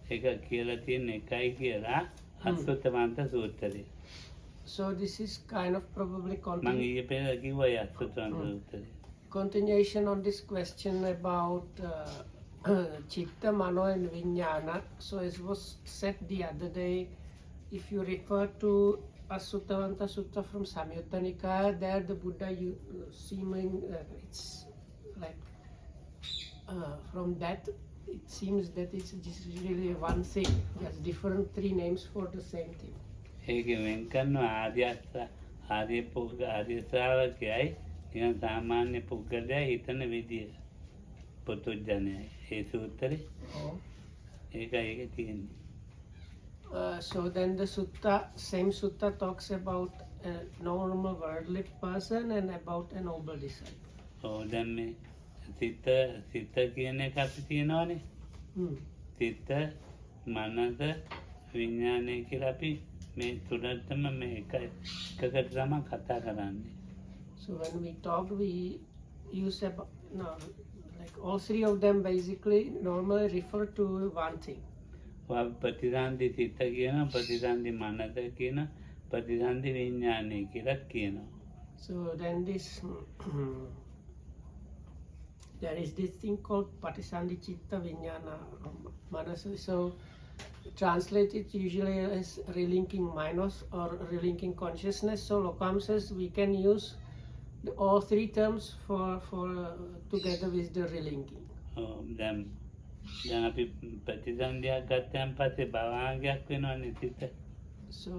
එක කියලා තියෙන එකයි කියලා අසුත්තවන්ත සූත්‍රය. So this is kind of probably මම ඊයේ පෙර කිව්වා ඒ අසුත්තවන්ත සූත්‍රය. continuation on this question about Citta, Mano and Vinyana. So as was said the other day, if you refer to Asuttavanta Sutta from Samyutta Nikaya, there the Buddha seeming it's like from that it seems that it's just really one thing. There's different three names for the same thing. ඒකෙ වෙන් කරනවා ආර්ය ශ්‍රාවකයයි නිකන් සාමාන්‍ය පුද්ගලයා හිතන විදිය පුදුජනයයි ඒ සූත්‍රේ ඒකයි ඒකේ තියෙන්නේ. So then the same sutta talks about a normal worldly person and about a noble disciple. දැන් මේ සිත කියන එක අපි තියෙනවානේ. සිත මනස විඥානය කියලා අපි මේ තුනටම මේ එකකට තමයි කතා කරන්නේ. So when we talk, we use like all three of them basically normally refer to one thing. ප්‍රතිසන්ධි සිත කියනවා, ප්‍රතිසන්ධි මනස කියනවා, ප්‍රතිසන්ධි විඥානය කියලා කියනවා. So then there is this thing called Patisandhi Citta Vinyana Manasa. So translated usually as relinking minus or relinking consciousness. So Lokam says we can use all three terms for together with the relinking. දැන් අපි ප්‍රතිසන්ධියක් ගත්තන් පස්සේ භවංගයක් වෙනවනේ සිත. So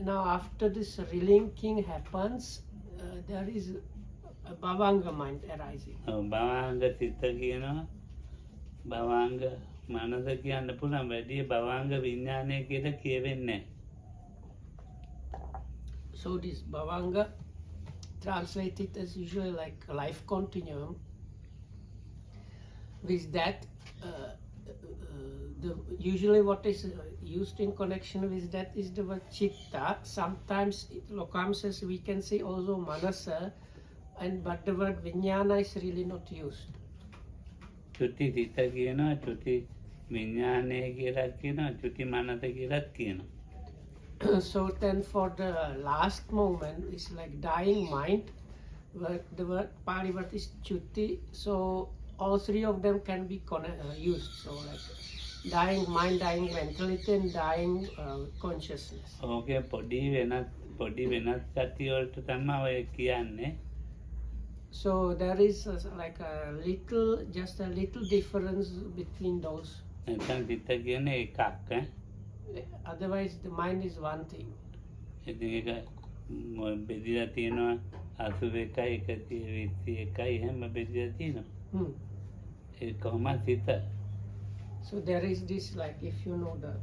now after this relinking happens, there is a bhavanga mind arising. භවංග සිත කියනවා, භවංග මනස කියන්න පුළුවන් වැඩි භවංග විඥානය කියලා කියවෙන්නේ නැහැ. So this bhavanga translated as usually like a life continuum. With that, usually what is used in connection with that is the word citta. Sometimes Lokam says we can say also manasa, but the word vinyana is really not used. චුති සිත කියනවා, චුති විඥානය කියලා කියනවා, චුති මනස කියලාත් කියනවා. So then for the last moment it's like dying mind. The word Pali word is chuti. So all three of them can be used. So like dying mind, dying mentality and dying consciousness. Okay, පොඩි වෙනස් ගතිය වලට තමයි ඔය කියන්නේ. So there is like just a little difference between those. නැත්නම් සිත කියන්නේ එකක් Otherwise the mind is one thing. ඉතින් ඒක බෙදලා තියෙනවා 81 121 එහෙම බෙදලා තියෙනවා. ඒ කොහොමද සිත? So there is this, like if you know the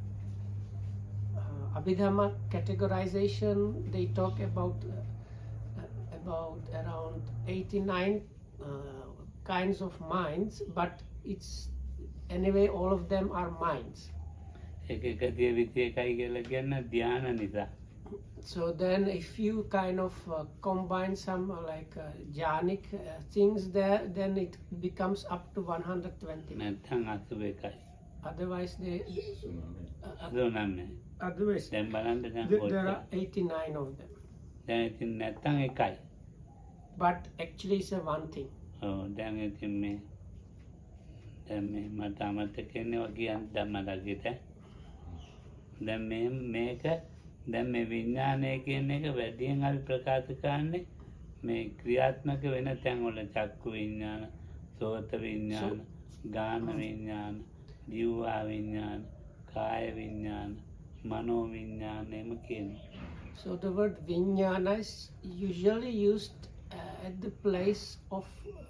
Abhidhamma categorization, they talk about around 89 kinds of minds, but it's anyway all of them are minds. So then if you kind of combine some like jhanic things there, then it becomes up to 120. Otherwise otherwise there are 89 of them. But actually it's a one thing. දැන් මේ විඥානය කියන එක වැඩියෙන් අපි ප්‍රකාශ කරන්නේ මේ ක්‍රියාත්මක වෙන තැන් වල චක්කු විඥාන, සෝත විඥාන, ගාන විඥාන, ජීවා විඥාන, කාය විඥාන, මනෝ විඥානයම කියනවා. So the word vinyana is usually used at the place of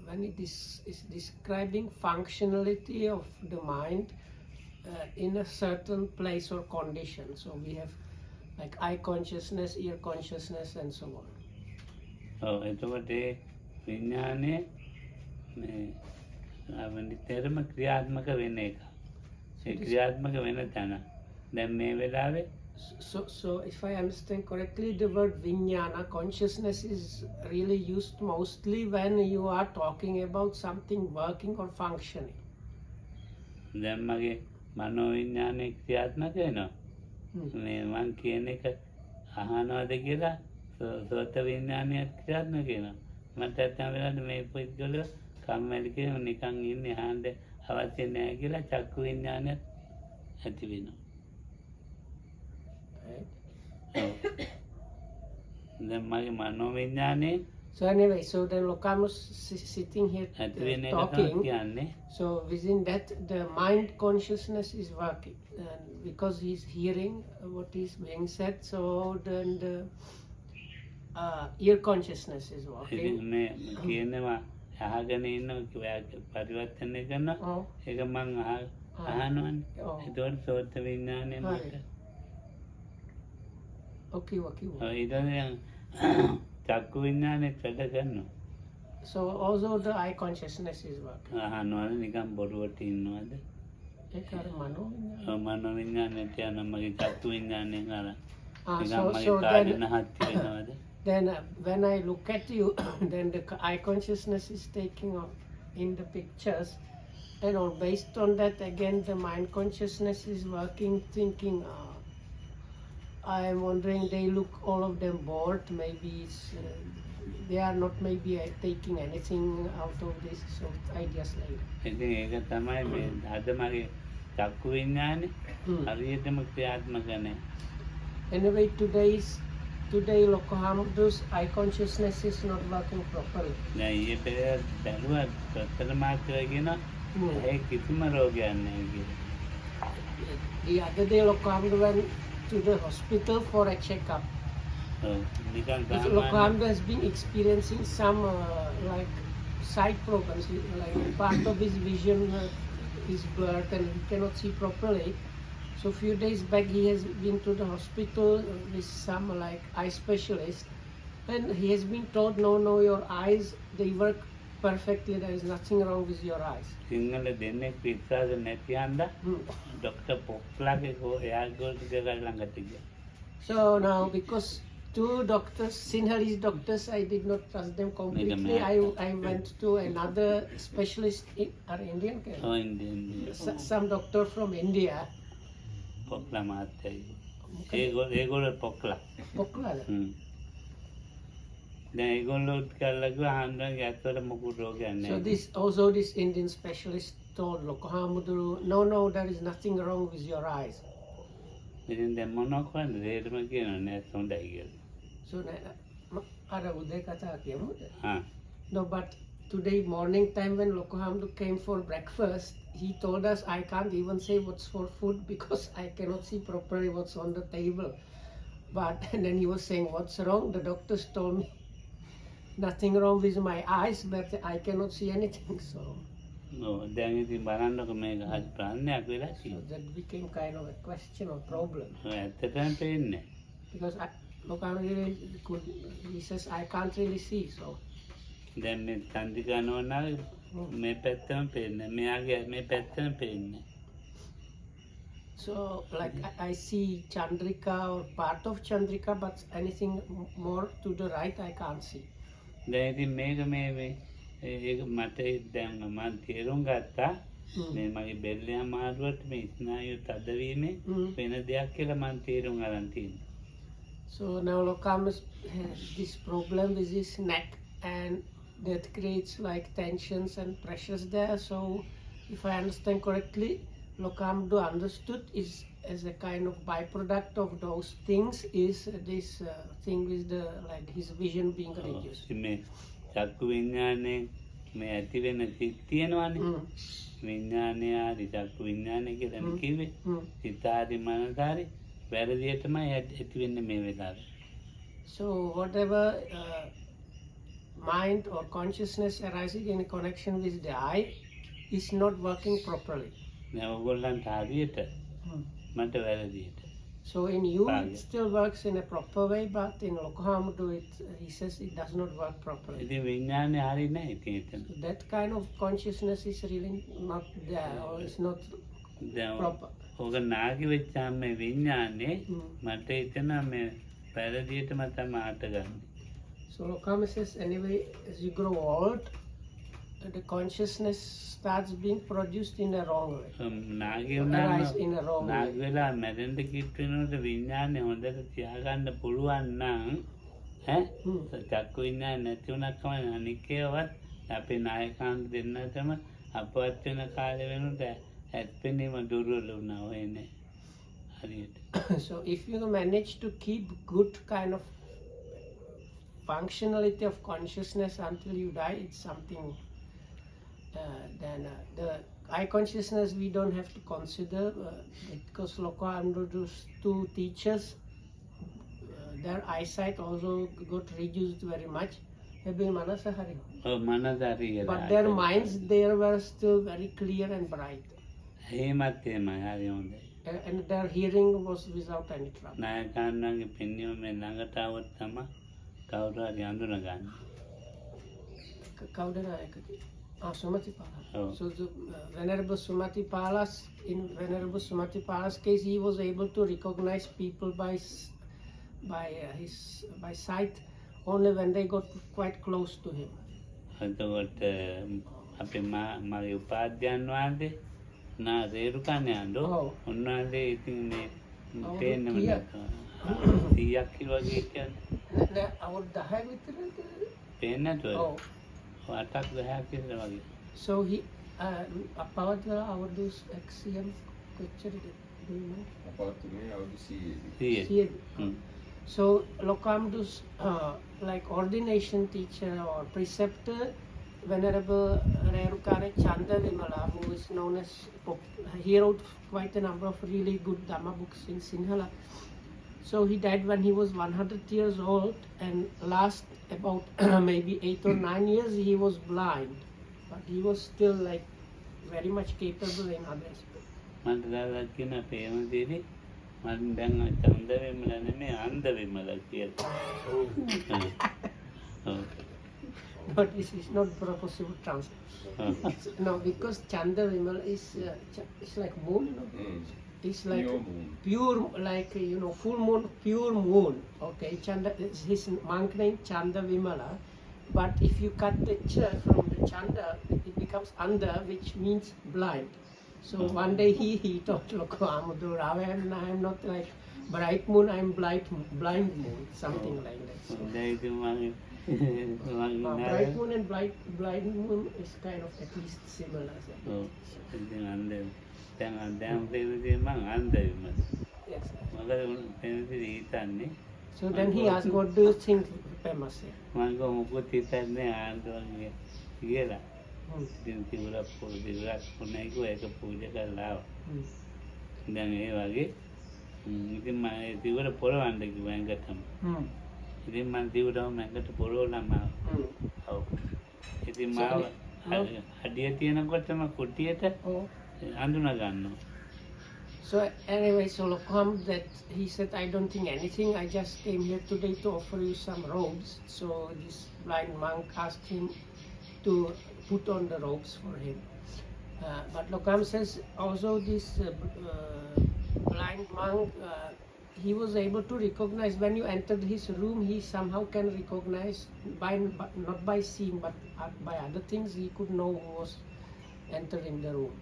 when it is describing functionality of the mind in a certain place or condition. So we have like eye consciousness, ear consciousness and so on. එතකොට විඥානයේ මේ අවනිතරම ක්‍රියාත්මක වෙන එක. ඒ ක්‍රියාත්මක වෙන තැන. දැන් මේ වෙලාවේ So if I understand correctly, the word vinyana, consciousness, is really used mostly when you are talking about something working or functioning. දැන් මගේ මනෝවිඤ්ඤාණය ක්‍රියාත්මක වෙනවා. මේ මං කියන එක අහනවාද කියලා සෝත විඤ්ඤාණය ක්‍රියාත්මක වෙනවා. මට ඇත්තම වෙලාවට මේ පුද්ගලයා කම්මැලි කියලා නිකන් ඉන්නේ අහන්න අවශ්‍ය නැහැ කියලා චක්කු විඤ්ඤාණය ඇති වෙනවා. දැන් මගේ මනෝවිඤ්ඤාණය So anyway, so then Lokam was sitting here ඇති වෙන එක talking. කියන්නේ So within that, the mind consciousness is working, and because he's hearing what is being said, so then the ear consciousness is ඉතින් working. මේ කියනවා අහගෙන ඉන්න පරිවර්තනය කරනවා. Oh, ඒක මං අහනවනේ. oh, ඒතකොට සෝත විඤ්ඤාණය මට okay, okay. ඊට චක්කු විඤ්ඤාණය වැඩ කරනවා. So also the eye consciousness is working. අහනවනේ නිකන් බොරුවට ඉන්නවද? Ekar mano. මනෝවිඤ්ඤාණයට යන මගේ චක්කු විඤ්ඤාණයෙන් අර නිකන් So මගේ කාගෙන හත්ති වෙනවද? then when I look at you, then the eye consciousness is taking on in the pictures, and on based on that again the mind consciousness is working, thinking. I am wondering, they look all of them bored. Maybe it's, they are not maybe taking anything out of this. So ideas like that. ඉතින් ඒක තමයි මේ අද මගේ චක්කු විඤ්ඤාණය හරියටම ක්‍රියාත්මක නැහැ. Anyway, today Lokohamudu's eye consciousness is not working properly. දැන් ඊයේ පෙරේද බැලුවා ડોක්ටර් මාත්‍රා කියනවා ඒ කිසිම රෝගයක් නැහැ කියලා. The other day Lokohamudu went to the hospital for a checkup. නිකන් Because සාමාන්‍ය Lokohamudu has been experiencing some like sight problems, like part of his vision is blurred and he cannot see properly. So few days back he has been to the hospital with some like eye specialist, and he has been told, no, your eyes, they work perfectly, there is nothing wrong with your eyes. Sinhala දෙන්නෙක් විශ්වාස නැති හන්දා doctor පොක්ලාගේ එයාගොල්ලෝ දෙක ළඟට ගියා. So now because two doctors, Sinhalese doctors, I did not trust them completely. I went to another specialist, are Indian? ඔව් Indian Some doctor from India. පොක්ලා මාත්‍යයි. ඒගොල්ලෝ පොක්ලා. Pokla. දැන් ඒගොල්ලෝ කල්ලා ගියා හන්දගේ ඇත්තට මොකුත් රෝගයක් So නැහැ. this Indian specialist told Lokohamudu, no, there is nothing wrong with your eyes. ඉතින් දැන් මොනවා කරන්නද? ඒකම කියනවා නෑ හොඳයි කියලා. So ara uday katha kiyamu. හා No, but today morning time when Lokohamudu came for breakfast, he told us I can't even say what's for food because I cannot see properly what's on the table. But and then he was saying, what's wrong? The doctors told me nothing wrong with my eyes, but I cannot see anything. So දැන් ඉතින් බලන්නකො මේක හරි ප්‍රශ්නයක් වෙලා තියෙනවා. that became kind of a question or problem. ඇත්තටම පේන්නේ. Because Lokohamudu he says I can't really see. So දැන් මේ චන්ද්‍රිකා නෝනාගේ මේ පැත්තම පේන්නේ. මෙයාගේ මේ පැත්තම පේන්නේ. So like I see Chandrika or part of Chandrika, but anything more to the right I can't see. දැන් ඉතින් මේක මේ ඒක මට දැන් මම තේරුම් ගත්තා මේ මගේ බෙල්ලේ අමාරුවට මේ ස්නායු තදවීමේ වෙන දෙයක් කියලා මම තේරුම් ගන්න තියෙනවා. So now Lokam has this problem with his neck, and that creates like tensions and pressures there. So if I understand correctly, Lokohamudu understood is as a kind of byproduct of those things is this thing with the like his vision being reduced. මේ චක්කු විඤ්ඤාණය මේ ඇති වෙන සිත් තියෙනවානේ. විඤ්ඤාණය ආදි චක්කු විඤ්ඤාණය කියලා කිව්වේ. සිතාදි මනසාරි වැරදියටමයි ඇති වෙන්නේ මේ වෙලාවේ. So whatever mind or consciousness arising in connection with the eye is not working properly. දැන් ඔයගොල්ලන්ට හරියට මට වැරදියට. So in you it still works in a proper way, but in Lokohamudu he says it does not work properly. ඉතින් විඤ්ඤාණය හරි නැහැ ඉතින් එතන. So that kind of consciousness is really not there, or it's not දැන් proper. ඔක නාගි වෙච්චාම මේ විඤ්ඤාණය මට එතන මේ වැරදියටම තමයි අට ගන්න. So Lokam says anyway, as you grow old, the consciousness starts being produced in a wrong way. නාගේ Arise වුණාම in a wrong නාග way. වෙලා මැරෙන්න කිට් වෙනකොට විඥානේ හොඳට තියාගන්න පුළුවන් නම් චක්කු විඥානේ නැති වුණා කමයි අනිකේවත් අපේ නායකාංග දෙන්නටම අපවත් වෙන කාලේ වෙනකොට ඇත්පෙනීම දුර්වල වුණා වෙන්නේ හරියට. So if you manage to keep good kind of functionality of consciousness until you die, it's something. Then the eye consciousness we don't have to consider because Lokohamdu's two teachers, their eyesight also got reduced very much. But their minds there were still very clear and bright. එහෙමත් එහෙමයි හරි හොඳයි. And their hearing was without any trouble. නායකාංගගේ පෙන්වීම මේ ළඟට આવත් තමයි කවුරු හරි අඳුනගන්නේ. Sumatipala. Oh. So the Venerable Sumatipala's, in Venerable Sumatipala's case, he was able to recognize people by sight only when they got quite close to him. එතකොට අපේ මගේ උපාධ්‍යයන් වහන්සේ නා රේරුකණ්‍යයන්දෝ උන්වහන්සේ ඉතින් මේ පේන්නම නැතුව 100ක් කිලෝ වගේ කියන්නේ Our Dahai Vitrath? පේන්නේ නැතුව 8ක් 10ක් විතර වගේ. So he Appavatala our those XCM picture, do you know? Appavatala our CA. So Lokohamdu's like ordination teacher or preceptor, Venerable Rerukare Chanda Vimala, who is known as, he wrote quite a number of really good Dhamma books in Sinhala. So he died when he was 100 years old, and last about maybe 8 or 9 years he was blind, but he was still like very much capable in other aspects. මන්ට දාලා කියන ප්‍රේමදීදී මම දැන් චන්ද විමල නෙමෙයි අන්ධ විමල කියලා. But this is not possible translate. No, because Chanda Vimala is it's like moon, no? It's like pure, like full moon, pure moon. Okay, Chanda is his monk name Chanda Vimala. But if you cut the ch from the Chanda, it becomes Anda, which means blind. So one day he told Lokohamdu, I am not like bright moon, I am blind moon, something like that. So, bright moon and blind moon is kind of at least similar. Yes. So then he asked, what do you think, Pema said? ඉතින් තිබුණා පොඩියක් පුණයිකෝ ඒක පූජා කරලා ආවා. දැන් ඒ වගේ ඉතින් මම ඒ දිවර පොරවන්න කිව්වා ඇඟටම. ඉතින් මම දිවරම ඇඟට පොරවලම ඔව්. ඉතින් මාව අඩිය තියෙනකොටම කුටියට අඳුන ගන්නවා. So anyway, so Lokham that he said, I don't think anything. I just came here today to offer you some robes. So this blind monk asked him to put on the robes for him. But Lokham says also this blind monk, he was able to recognize when you entered his room, he somehow can recognize not by seeing but by other things, he could know who was entering the room.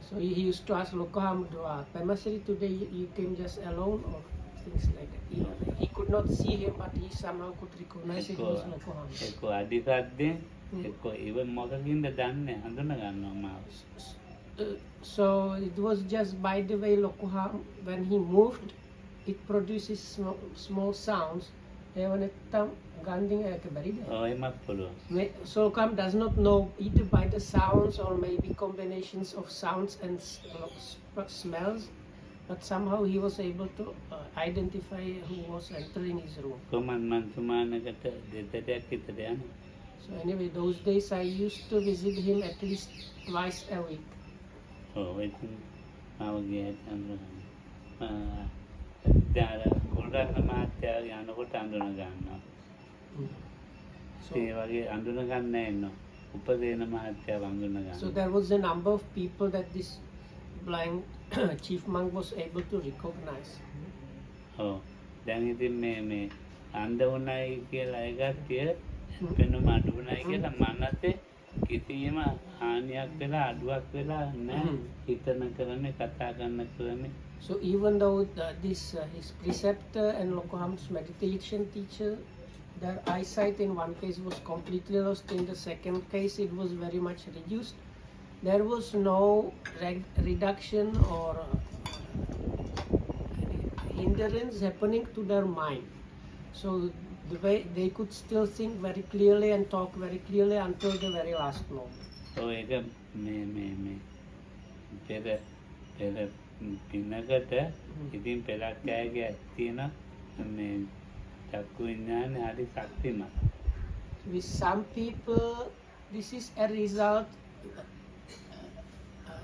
So he used to ask Lokohamdu, Pemasri, today you came just alone or things like that. He could not see him, but he somehow could recognize it was Lokohamdu. So it was just by the way Lokoham, when he moved, it produces small sounds. So Lokham does not know either by the sounds or maybe combinations of sounds and smells, but somehow he was able to identify who was entering his room. So anyway, those days I used to visit him at least twice a week. So there was a number of people that this blind chief monk was able to recognize. අන්ධ වුණයි කියලා ඒ කට්ටිය පෙනුම අඩු වුණයි කියලා මනසේ කිසිම හානියක් වෙලා අඩුවක් වෙලා නැහැ. හිතන කරන්නේ කතා කරන කරන්නේ. So even though his preceptor and Lokoham's meditation teacher, their eyesight in one case was completely lost, in the second case it was very much reduced. There was no reduction or hindrance happening to their mind. So the way they could still think very clearly and talk very clearly until the very last moment. So ඒක මේ පෙර පිනකට ඉතින් පෙරක් කෑගේ තියෙන මේ චක්කු විඥානේ හරි ශක්තිමත්. With some people, this is a result,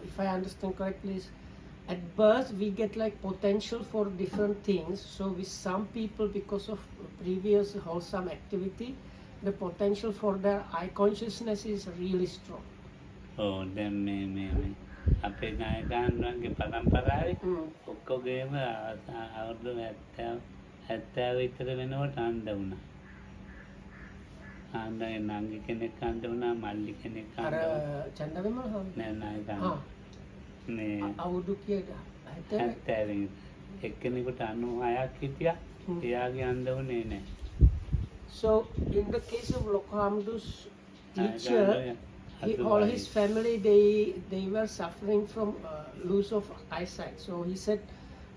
if I understand correctly, at birth we get like potential for different things. So with some people, because of previous wholesome activity, the potential for their eye consciousness is really strong. Oh, දැන් මේ අපේ නායකයන්ගේ පරම්පරාවේ ඔක්කොගේම අවුරුදු 70 විතර වෙනකොට අන්ධ වුණා. අන්ධගේ නංගි කෙනෙක් අන්ධ වුණා, මල්ලි කෙනෙක් අන්ධ වුණා. අර චන්දවිමල නෑ නායකයන්. මේ අවුරුදු කීයද? 70 එක්කෙනෙකුට 96ක් හිටියා. එයාගේ අන්ධ වුණේ නෑ. So in the case of Lokhamdu's teacher, all his family they were suffering from loss of eyesight. So he said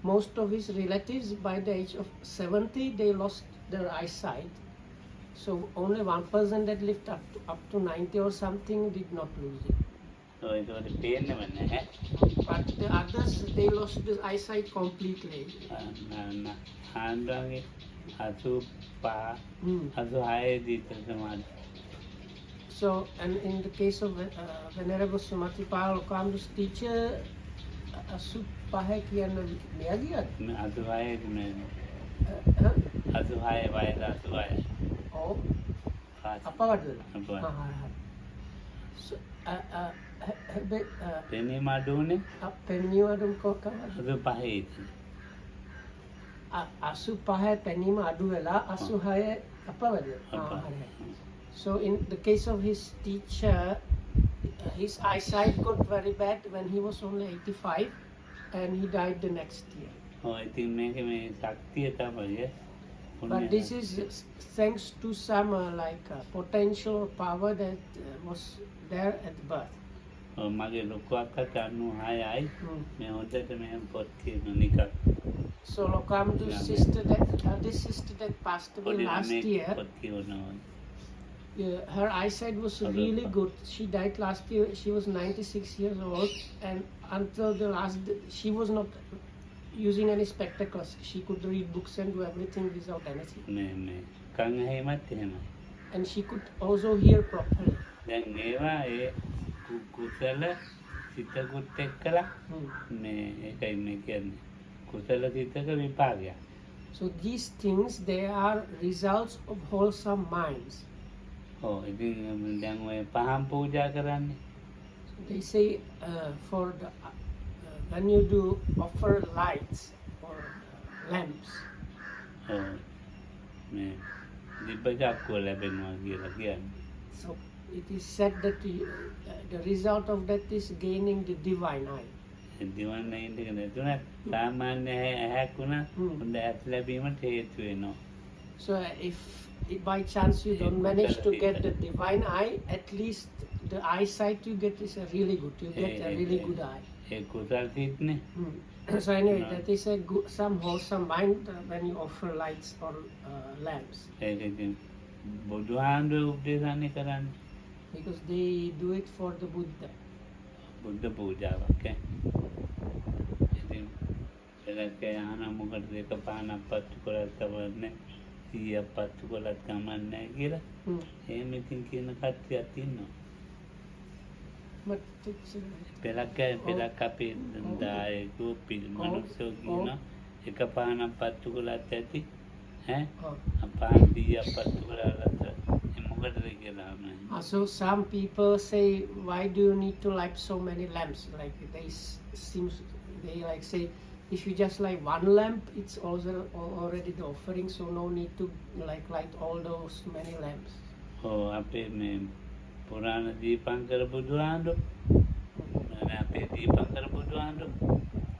most of his relatives by the age of 70 they lost their eyesight. So only one person that lived up to 90 or something did not lose it. So ඒකට පේන්නම නැහැ. But the others they lost the eyesight completely. ආන්දගේ 85 දීතරමාන. So, and in the case of Venerable Sumatipal, Lokhamdu's teacher, Asupahe kiyanna මෙයා ගියද? 85 මේ 85 වයස 85. ඔව්. අපවටද? So, පෙනීම අඩුනේ පෙනීම අඩු කොහොමද? 85. 85 පෙනීම අඩු වෙලා 86 අපවද? So in the case of his teacher, his eyesight got very bad when he was only 85 and he died the next year. Oh, I think මේක මේ ශක්තිය තමයි. But this is thanks to some potential power that was there at birth. මගේ ලොකු අක්කා 96යි. මේ හොඳට මෙහෙම පොත් කියන නිකන්. So Lokhamdu's this sister that passed away last year. Her eyesight was really good. She died last year. She was 96 years old, and until the last, she was not using any spectacles. She could read books and do everything without anything. And she could also hear properly. දැන් ඒවා ඒ කුසල සිතකුත් එක්කලා මේ ඒකයි මේ කියන්නේ කුසල සිතක විපාකයක්. So these things they are results of wholesome minds. ඉතින් දැන් ඔය පහන් පූජා කරන්නේ. They say for the when you do offer lights or lamps. මේ දිබ්බජක්කුව ලැබෙනවා කියලා කියන්නේ. So it is said that the result of that is gaining the divine eye. දිවන්න ඉන්න නැතුණ සාමාන්‍ය ඇහැක් වුණා හොඳ ඇස් ලැබීමට හේතු වෙනවා. So if by chance you don't manage to get the divine eye, at least the eyesight you get is a really good. You get a really good eye. So anyway, that is some wholesome mind when you offer lights or lamps. Because they do it for the Buddha. Buddha puja, okay. Pelakka yahana මොකටද එක පානක් පත්තු කරලා තවන්නේ 100ක් පත්තු කරලා කමන්නේ කියලා. එහෙම ඉතින් කියන කට්ටියක් ඉන්නවා. පෙලක් අපේ දායකෝ මිනිස්සු කියන එක පානක් පත්තු කරලාත් ඇති ඈ පාන 100ක් පත්තු කරලා මොකටද කියලා. So some people say, why do you need to light so many lamps? Like they like say, if you just light one lamp, it's also already the offering, so no need to like light all those many lamps. අපේ මේ පුරාණ දීපංකර බුදුහාඳු අපේ දීපංකර බුදුහාඳු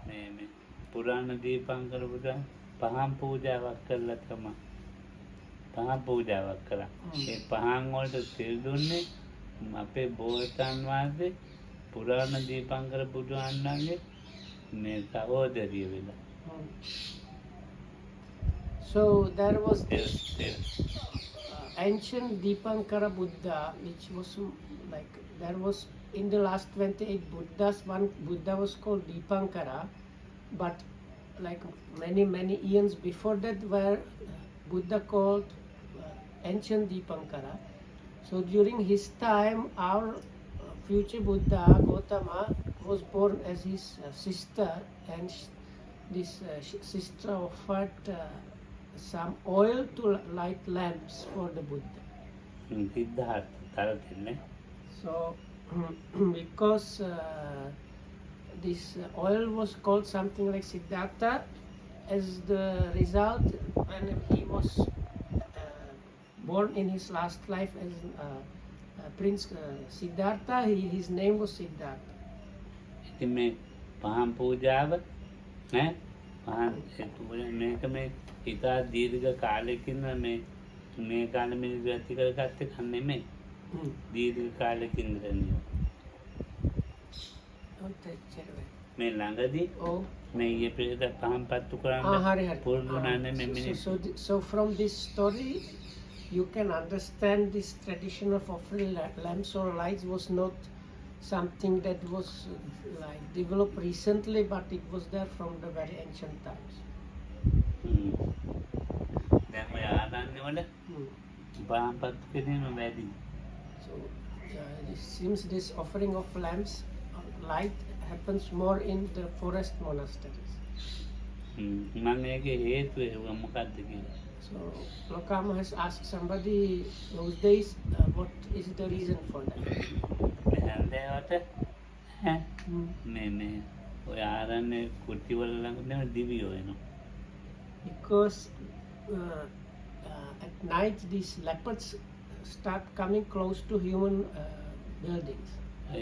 මේ පුරාණ දීපංකර බුදුහාඳු පහන් පූජාවක් කරලා තමයි පහන් පූජාවක් කරා. ඒ පහන් වලට තෙල් දුන්නේ අපේ බෝසතාණන් වහන්සේ පුරාණ දීපංකර බුදුහාඳුන්ගේ මේ සහෝදරිය වෙලා. So there was this ancient Dipankara Buddha, which was like, there was in the last 28 Buddhas, one Buddha was called Dipankara, but like many eons before that were Buddha called ancient Dipankara. So during his time, our future Buddha Gautama was born as his sister, and this sister offered some oil to light lamps for the Buddha. So because this oil was called something like Siddhartha, as the result, when he was born in his last life as Prince Siddhartha, his name was Siddhartha. ඉතින් මේ පහන් පූජාව නේ පහන් මේක මේ ඉතා දීර්ඝ කාලෙකින් මේ කාලෙ මිනිස්සු ඇති කරගත්තේ කන්නේ මේ දීර්ඝ කාලෙකින් ඉඳන් මේ ළඟදී මේ ඊයේ පෙරේද පහන් පත්තු කරන්න පුරුදුනානේ මේ මිනිස්සු. So from this story you can understand this tradition of offering lamps or lights was not something that was like developed recently, but it was there from the very ancient times. දැන් ඔය ආනන්නේ වල පහන් පත්තු කිරීම වැඩි. So it seems this offering of lamps light happens more in the forest monasteries. මම ඒකේ හේතුව මොකක්ද කියලා. So Lokama has asked somebody those days what is the reason for that. Because at night these leopards start coming close to human buildings. So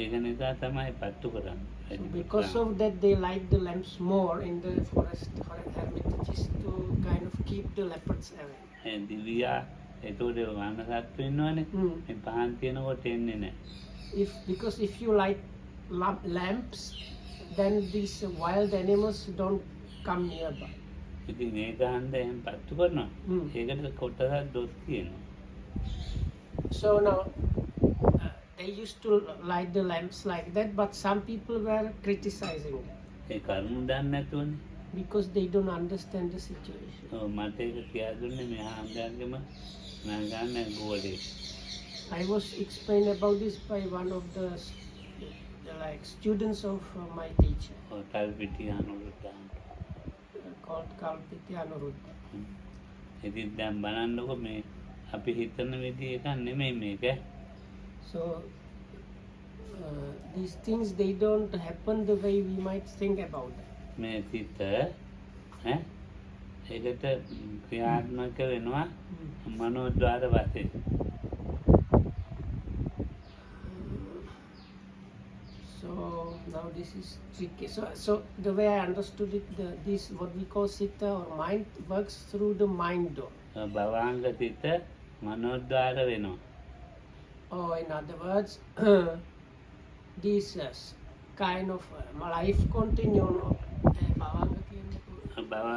because of that they light the lamps more in the forest for hermitages to kind of keep the leopards away. Because if you light lamps, then these wild animals don't come nearby. So now they used to light the lamps like that, but some people were criticizing them because they don't understand the situation. I was explained about this by one of the like students of my teacher called Kalpiti Anuruddha. So these things, they don't happen the way we might think about them. So now this is tricky. So the way I understood it, this what we call Citta or mind works through the mind door. Or in other words, this kind of life continuum.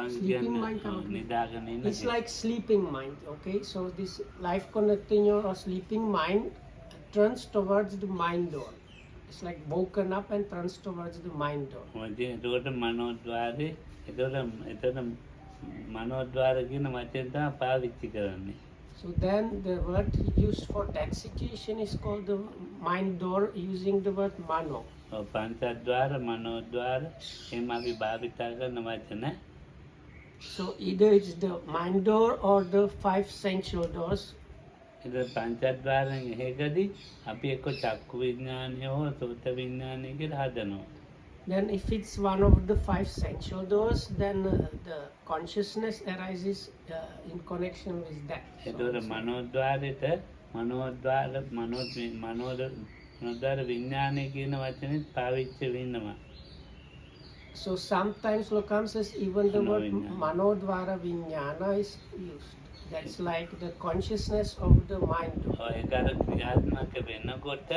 Sleeping mind. It's like sleeping mind. Okay, so this life continuum or sleeping mind turns towards the mind door. It's like woken up and turns towards the mind door. So then the word used for that situation is called the mind door, using the word mano. So either it's the mind door or the 5 sensual doors. Then if it's one of the five sensual doors, then the consciousness arises in connection with that. එතකොට මනෝද්වාරයට මනෝද්වාර විඥානය කියන වචනේත් පාවිච්චි වෙනවා. So sometimes Lokam says even the word Manovinyana. manodvara vinyana is used. That's like the consciousness of the mind. ඒක අර ක්‍රියාත්මක වෙනකොට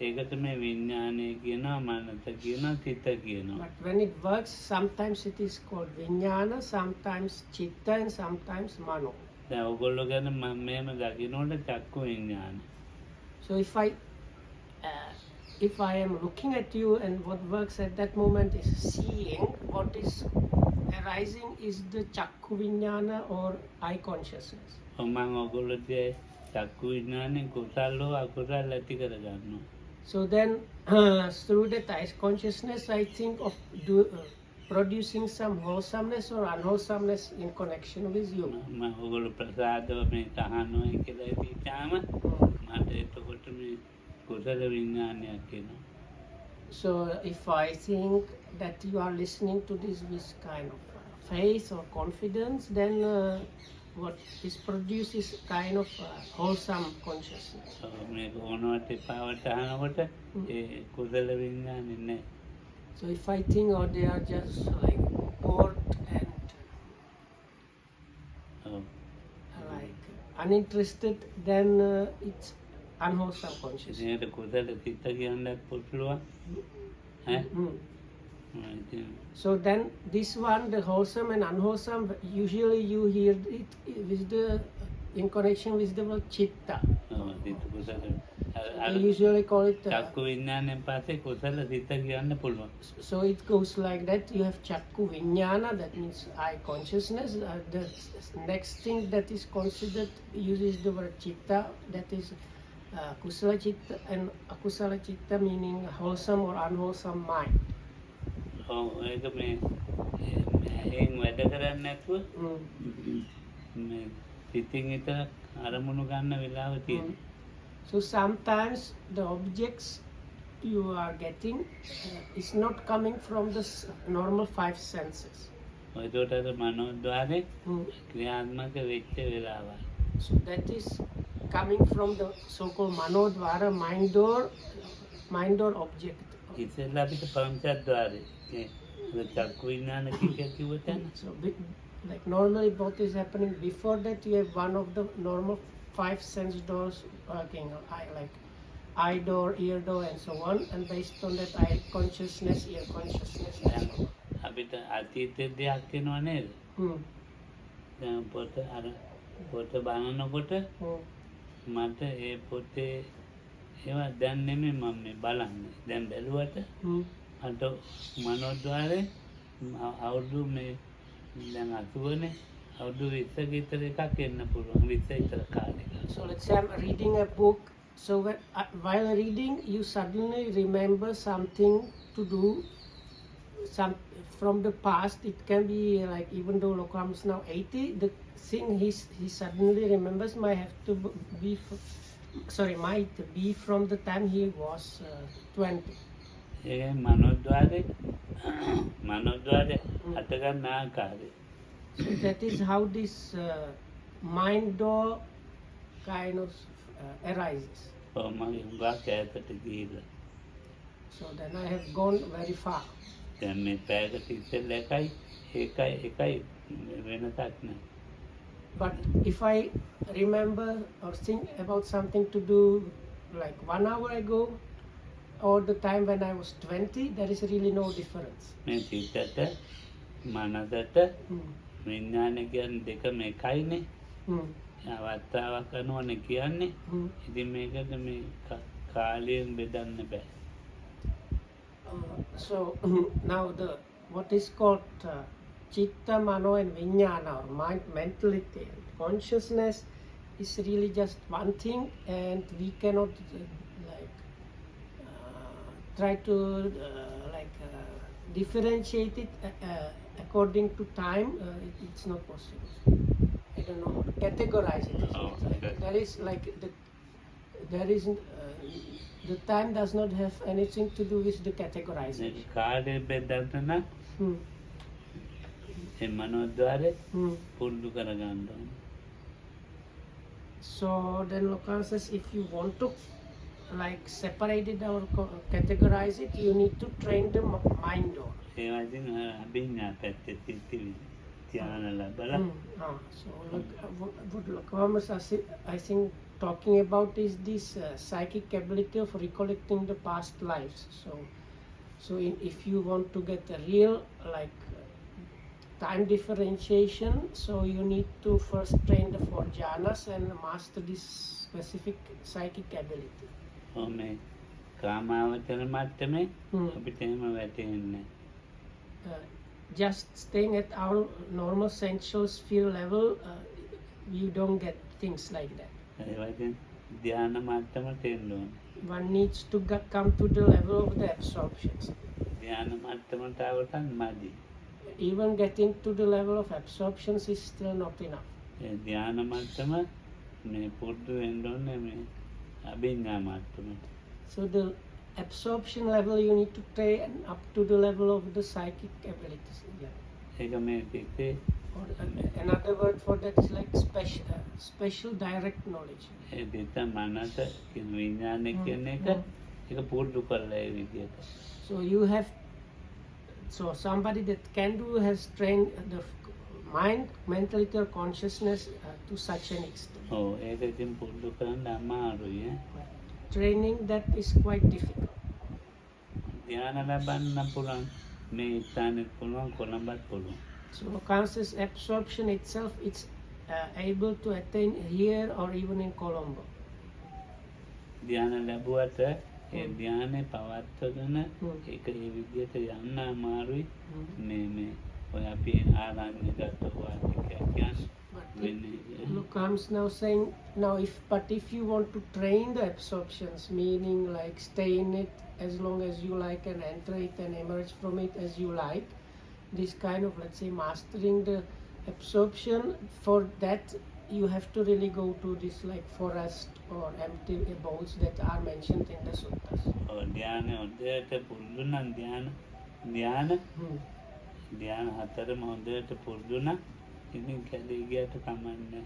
ඒකට මේ විඥානය කියනවා, මනස කියනවා, සිත කියනවා. But when it works, sometimes it is called vinyana, sometimes chitta, and sometimes mano. දැන් ඔයගොල්ලෝ ගැන මම මෙහෙම දකින්නොත් චක්කු විඥාන. So if I am looking at you and what works at that moment is seeing, what is arising is the chakku vinyana or eye consciousness. මම ඔයගොල්ලෝට චක්කු විඥානේ කුසල හෝ අකුසල ඇති කරගන්නවා. So then through that eye consciousness I think of producing some wholesomeness or unwholesomeness in connection with you. මම ඔයගොල්ලෝ ප්‍රසාදව මේ තහනෝයි කියලා හිතාම මට එතකොට මේ කුසල විඥානයක් එනවා. So if I think that you are listening to this with kind of faith or confidence, then what is produced is kind of wholesome consciousness. මේක ඕනවට එපාවට අහනකොට ඒ කුසල විඥානේ නැහැ. So if I think they are just like bored and like uninterested, then it's unwholesome consciousness. ඒකට කුසල සිත කියන්නත් පුළුවන්. ඈ? So then this one, the wholesome and unwholesome, usually you hear it with the in connection with the word chitta. They usually call it. චක්කු විඥානයෙන් පස්සේ කුසල සිත කියන්න පුළුවන්. So it goes like that. You have chakku vinyana, that means eye consciousness. The next thing that is considered uses the word chitta, that is kusala chitta and akusala chitta, meaning wholesome or unwholesome mind. ඒක මේ එහෙන් වැඩ කරන්නේ නැතුව මේ සිතින් විතර අරමුණු ගන්න වෙලාව තියෙනවා. So sometimes the objects you are getting is not coming from the normal five senses. ඒකට අර මනෝද්වාරේ ක්‍රියාත්මක වෙච්ච වෙලාව. So that is coming from the so-called manodvara, mind door object. ඉතින් අපිට පංචද්වාරේ චක්කු විඥාන කිව්වට So like normally both is happening. Before that you have one of the normal five sense doors working, like eye door, ear door, and so on. And based on that, eye consciousness, ear consciousness, and so on. අපිට අතීතයේ දෙයක් වෙනව නේද? දැන් පොත බලනකොට මට ඒ පොතේ ඒවා දැන් නෙමෙයි මම මේ බලන්නේ. දැන් බැලුවට අත මනෝද්වාරේ අවුරුදු මේ දැන් 80නේ අවුරුදු 20 විතර එකක් එන්න පුළුවන් 20 විතර කාලෙක. So let's say I'm reading a book. So while reading, you suddenly remember something to do, some from the past. It can be like, even though Lokam is now 80, the thing he suddenly remembers might have to be from the time he was 20. ඒ මනෝද්වාරේ අත ගන්න ආකාරය. So that is how this mind door kind of arises. මගේ හුඟක් ඈතට ගිහිල්ලා. So then I have gone very far. දැන් මේ පැයකට ඉස්සෙල්ලා එකයි වෙනසක් නැහැ. But if I remember or think about something to do like 1 hour ago or the time when I was 20, there is really no difference. මේ සිතට මනසට විඥානය කියන්නේ දෙකම එකයිනේ. අවස්ථාවක් කරනවනේ කියන්නේ. ඉතින් මේකට මේ කාලයෙන් බෙදන්න බෑ. So now what is called Citta Mano and vinyana, or mind, mentality and consciousness, is really just one thing, and we cannot try to differentiate it according to time. It's not possible. I don't know how to categorize it. There is the time does not have anything to do with the categorization. කාඩේ බෙදන්න නම් Hmm. ඒ මනෝද්වාරේ Hmm. පුරුදු කරගන්න ඕනේ. So then Lokan says, if you want to like separate it or categorize it, you need to train the mind on. ඒවා ඉතින් අභිඥා පැත්තේ සිතිවිලි ධ්‍යාන ලැබලා So what Lokan was I think talking about is this psychic ability of recollecting the past lives. So if you want to get a real like time differentiation, so you need to first train the 4 jhanas and master this specific psychic ability. මේ කාමාවචර මට්ටමේ අපිට එහෙම වැටෙන්නේ Just staying at our normal sensual sphere level, you don't get things like that. ඒවා ඉතින් ධ්‍යාන මට්ටමට එන්න ඕනේ. One needs to come to the level of the absorptions. ධ්‍යාන මට්ටමට આવතන් මදි. Even getting to the level of absorptions is still not enough. ඒ ධ්‍යාන මට්ටම මේ පුරුදු වෙන්න ඕනේ මේ අභිඥා මට්ටමට. So the absorption level you need to train up to the level of the psychic abilities. ඒක මේ පිටේ Or another word for that is like special direct knowledge. ඒ දෙත මනස කියන විඥානය කියන එක ඒක පුරුදු කරලා ඒ විදිහට. So you have, so somebody that can do has trained the mind, mentality or consciousness to such an extent. ඔව් ඒක ඉතින් පුරුදු කරන්න අමාරුයි ඈ. Training that is quite difficult. ධ්‍යාන ලබන්න පුළුවන් මේ ස්ථානෙත් පුළුවන් කොළඹත් පුළුවන්. So conscious absorption itself, it's able to attain here or even in Colombo. ධ්‍යාන ලැබුවට ඒ ධ්‍යානෙ පවත්වගෙන ඒක ඒ විදිහට යන්න අමාරුයි. මේ ඔය අපි ආරණ්‍යගත වාටිකයක් කියන්නේ Comes now saying now if you want to train the absorptions, meaning like stay in it as long as you like and enter it and emerge from it as you like, this kind of, let's say, mastering the absorption, for that you have to really go to this like forest or empty abodes that are mentioned in the suttas. ධ්‍යාන හොඳට පුරුදු නම් ධ්‍යාන හතරම හොඳට පුරුදු නම් ඉතින් කැලේ ගියට කමන්නේ.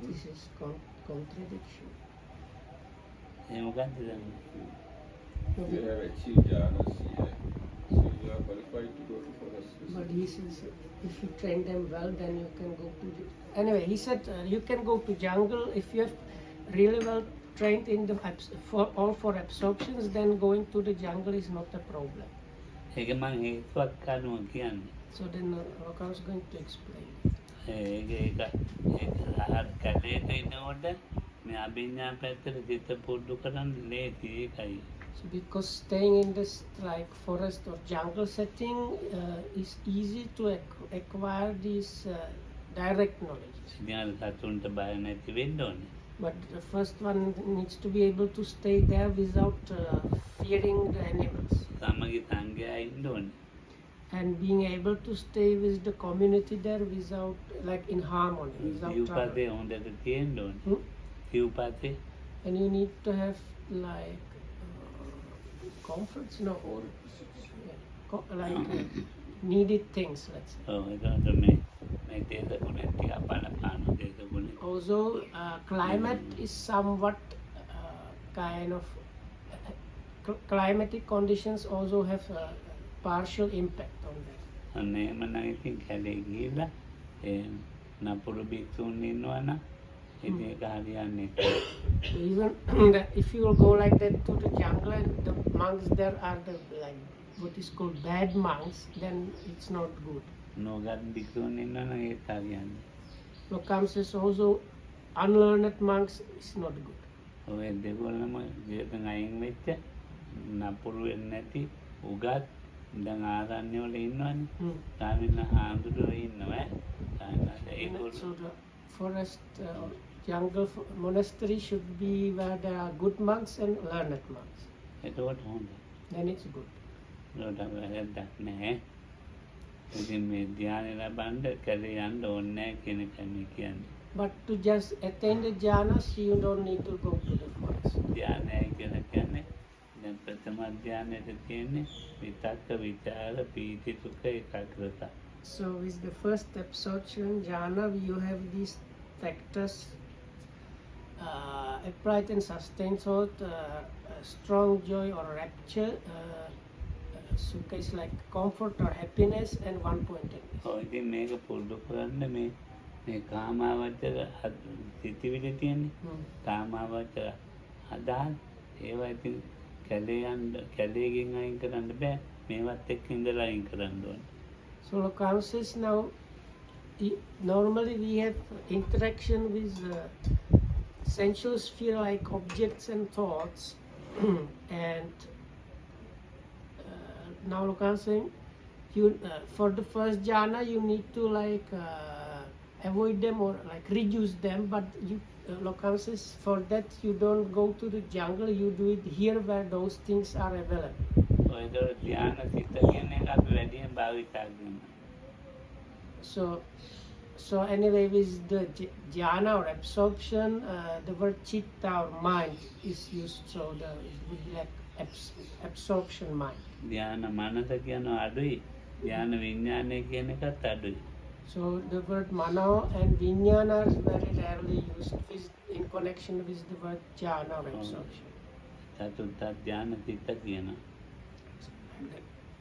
This is contradiction. ඒ මොකක්ද දැන්? You have achieved jhanas here, so you are qualified to go to forest. But he says if you train them well, then you can go to the... Anyway, he said you can go to jungle if you have really well trained in the for all 4 absorptions, then going to the jungle is not a problem. ඒක මං හේතුවක් අනුව කියන්නේ. So then Roka was going to explain. ඒක කැලේට ඉන්නකොට මේ අභිඥා පැත්තට සිත පුරුදු කරන්න ලේසි ඒකයි. So because staying in this like forest or jungle setting is easy to acquire this direct knowledge. ධ්‍යාන සතුන්ට බය නැති වෙන්න ඕනේ. But the first one needs to be able to stay there without fearing the animals. සමගි සංගයා ඉන්න ඕනේ. And being able to stay with the community there without, like in harmony, without trouble. සිව්පතේ හොඳට තියෙන්න ඕනේ. සිව්පතේ And you need to have like comforts, no, or like needed things, let's say. ඔව් ඒකට මේ දේශගුණ ටික බලපාන දේශගුණ. Also, climate is somewhat kind of climatic conditions also have a partial impact on that. අන්න එහෙම නම් ඉතින් කැලේ ගිහිල්ලා ඒ නපුරු බික්ෂුන් ඉන්නවනම් ඉතින් ඒක හරියන්නේ නැහැ. So even if you will go like that to the jungle and the monks there are the like what is called bad monks, then it's not good. නෝගත් බික්ෂුන් ඉන්නවනම් ඒත් හරියන්නේ. Lokam says also unlearned monks is not good. ඔය දෙගොල්ලම ජීවිතෙන් අයින් වෙච්ච නපුරු වෙන්නේ නැති උගත් දැන් ආරණ්‍ය වල ඉන්නවනේ. සාමින ආඳුරෝ ඉන්නවා. So the forest jungle monastery should be where there are good monks and learned monks. එතකොට හොඳයි. Then it's good. ඒකට වැරද්දක් නැහැ. ඉතින් මේ ධ්‍යාන ලබන්න කැලේ යන්න ඕනේ නැහැ කියන එක මේ කියන්නේ. But to just attain the jhanas, you don't need to go to the forest. ධ්‍යානය කියලා කියන්නේ දැන් ප්‍රථම ධ්‍යානයට තියෙන්නේ විතක්ක විචාර පීති සුඛ ඒකාග්‍රතා. So with the first absorption jhana, you have these factors, upright and sustained thought, strong joy or rapture, sukha is like comfort or happiness, and one-pointedness. ඔය ඉතින් මේක පුරුදු කරන්න මේ කාමාවචර සිතිවිලි තියෙන්නේ. කාමාවචර අදහස් ඒවා ඉතින් කැලේකින් අයින් කරන්න බෑ. මේවත් එක්ක ඉඳලා අයින් කරන්න ඕනේ. So Lokam says now, normally we have interaction with sensual sphere like objects and thoughts, and now Lokam saying, you for the first jhana you need to like avoid them or like reduce them, but you Lokam says for that you don't go to the jungle, you do it here where those things are available. ඔයදොර ධ්‍යාන සිත කියන එක අපි වැඩියෙන් භාවිතා කරනවා. So anyway, with the jhana or absorption, the word chitta or mind is used. So the would be like absorption mind. ධ්‍යාන මනස කියනවා අඩුයි. ධ්‍යාන විඥානය කියන එකත් අඩුයි. So the word mano and vinyana are very rarely used in connection with the word jhana or absorption. චතුර්ථ ධ්‍යාන සිත කියනවා.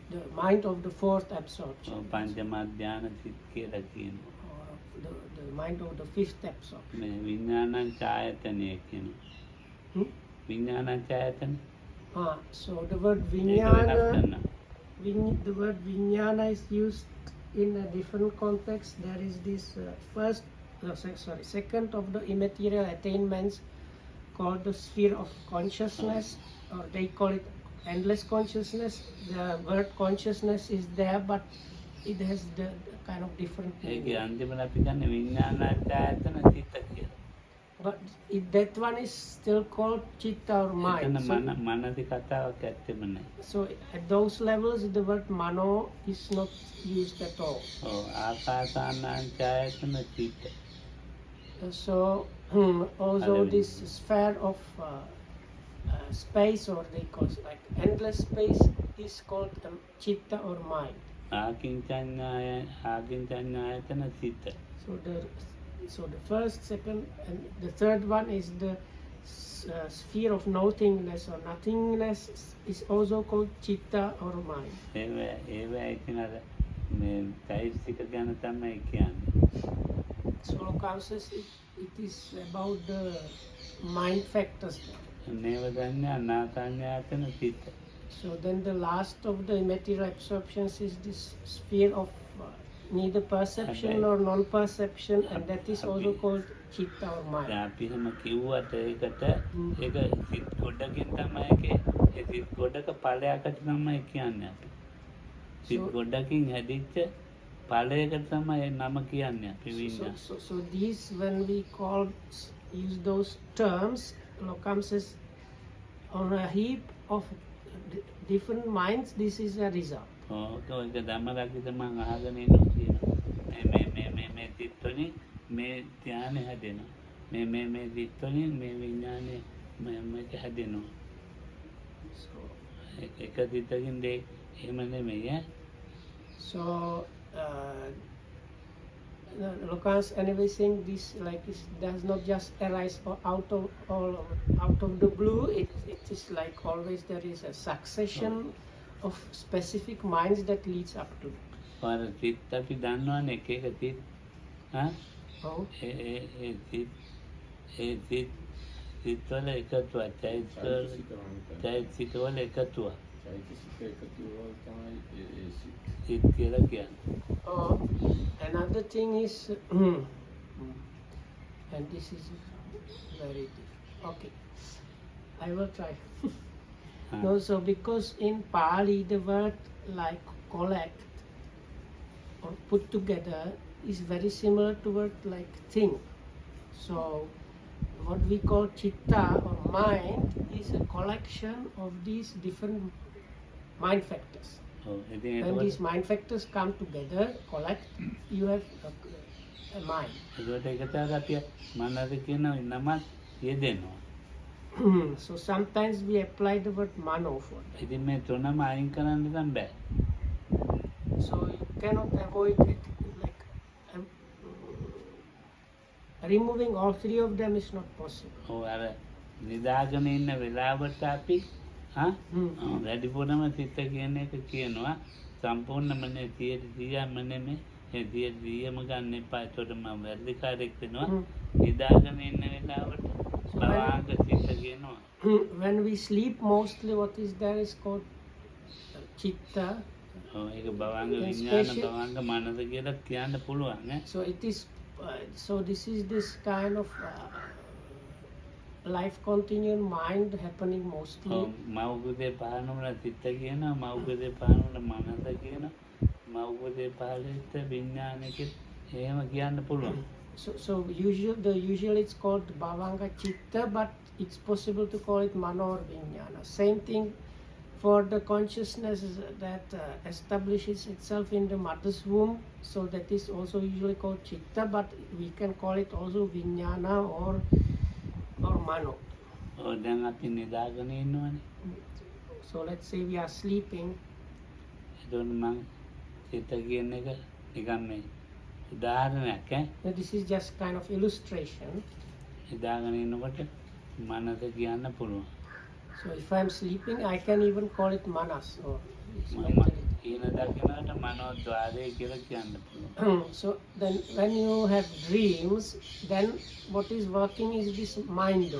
The mind of the fourth absorption, පංචම ධ්‍යාන සිත් කියලා කියනවා. or the mind of the fifth absorption. මේ විඥානං ඡායතනය කියනවා. විඥානං ඡායතන So the word ඒක වෙනස් vinyana, කරනවා. the word vinyana is used in a different context. There is this second of the immaterial attainments called the sphere of consciousness, or they call it endless consciousness. The word consciousness is there, but it has the kind of different ඒකේ meaning. අන්තිමට අපි ගන්න විඥාන ඡායතන සිත කියලා. But that one is still called chitta or එතන mind. මනසි කතාවක් ඇත්තෙම නැහැ. So at those levels, the word mano is not used at all. ඔව් ආකාසානං ඡායතන සිත. So also Hallelujah. this sphere of space, or they call it like endless space, is called chitta or mind. ආකින්චඤ්ඤායතන සිත. So the first, second, and the third one is the sphere of nothingness or nothingness is also called chitta or mind. ඒවා ඉතින් අර මේ චෛතසික ගැන තමයි කියන්නේ. So Lokam says it is about the mind factors. නේව ගන්න අනාසඤ්ඤායතන සිත. So then the last of the immaterial absorptions is this sphere of neither perception Okay. nor non-perception, and that is also called chitta or mind. දැන් අපි එහෙම කිව්වට ඒකට ඒක සිත් ගොඩකින් තමයි ඒකේ ඒ සිත් ගොඩක ඵලයකට තමයි කියන්නේ අපි. සිත් So- ගොඩකින් හැදිච්ච ඵලයකට තමයි ඒ නම කියන්නේ අපි විඤ්ඤාණ. So these, when we use those terms, Lokam says on a heap of different minds, this is a result. ඒක ධම්මරක්කිත මම අහගෙන ඉන්නවා කියනවා. මේ සිත් වලින් මේ ධානය හැදෙනවා. මේ සිත් වලින් මේ විඤ්ඤාණය මේක හැදෙනවා. So එක සිතකින් දෙක එහෙම නෙමෙයි ඈ. So Lokam anyway saying this like it does not just arise out of the blue. It is like always there is a succession of specific minds that leads up to it. පාර සිත් අපි දන්නවනේ එක එක සිත්. හා Oh, ඒ සිත් වල එකතුවක් චෛතසික වල එකතුවක් චෛතසික එකතු වල තමයි ඒ සිත්. සිත් කියලා කියන්නේ. another thing is, and this is very difficult. Okay, I will try. හා. No, so because in Pali the word like collect or put together is very similar to word like think. So what we call chitta or mind is a collection of these different mind factors. ඔව් ඉතින් When ඒකවල these mind factors come together, collect, you have mind. ඒකට ඒක තමයි අපි මනස කියන නමත් යෙදෙනවා. So sometimes we apply the word mano for that. ඉතින් මේ තුනම අයින් කරන්න නම් බෑ. So you cannot avoid it. Like removing all three of them is not possible. ඔව් අර නිදාගෙන ඉන්න වෙලාවට අපි වැඩිපුරම සිත කියන එක කියනවා සම්පූර්ණම නෙමෙයි 100%ම නෙමෙයි ඒ 100%ම ගන්න එපා. ඒකට මම වැඩිකාරයෙක් වෙනවා. නිදාගෙන ඉන්න වෙලාවට භවංග සිත කියනවා. When we sleep, mostly what is there is called chitta. ඔව් ඒක භවංග විඥාන භවංග මනස කියලා කියන්න පුළුවන් නේ. So it is so this is this kind of life continuing mind happening mostly. මෞගුදේ පහනවල සිත කියනවා, මෞගුදේ පහනවල මනස කියනවා, මෞගුදේ පහලෙත් විඥානයක එහෙම කියන්න පුළුවන්. So usually it's called bhavanga chitta, but it's possible to call it mano or vijnana. Same thing for the consciousness that establishes itself in the mother's womb. So that is also usually called chitta, but we can call it also vijnana or mano. ඔව් දැන් අපි නිදාගෙන ඉන්නවනේ. So let's say we are sleeping. එතකොට මම සිත කියන එක නිකන් මේ උදාහරණයක් ඈ. Now this is just kind of illustration. නිදාගෙන ඉන්නකොට මනස කියන්න පුළුවන්. So if I'm sleeping, I can even call it manas or කියන දකින්නට මනෝද්වාරය කියලා කියන්න පුළුවන්. So then when you have dreams, then what is working is this mind.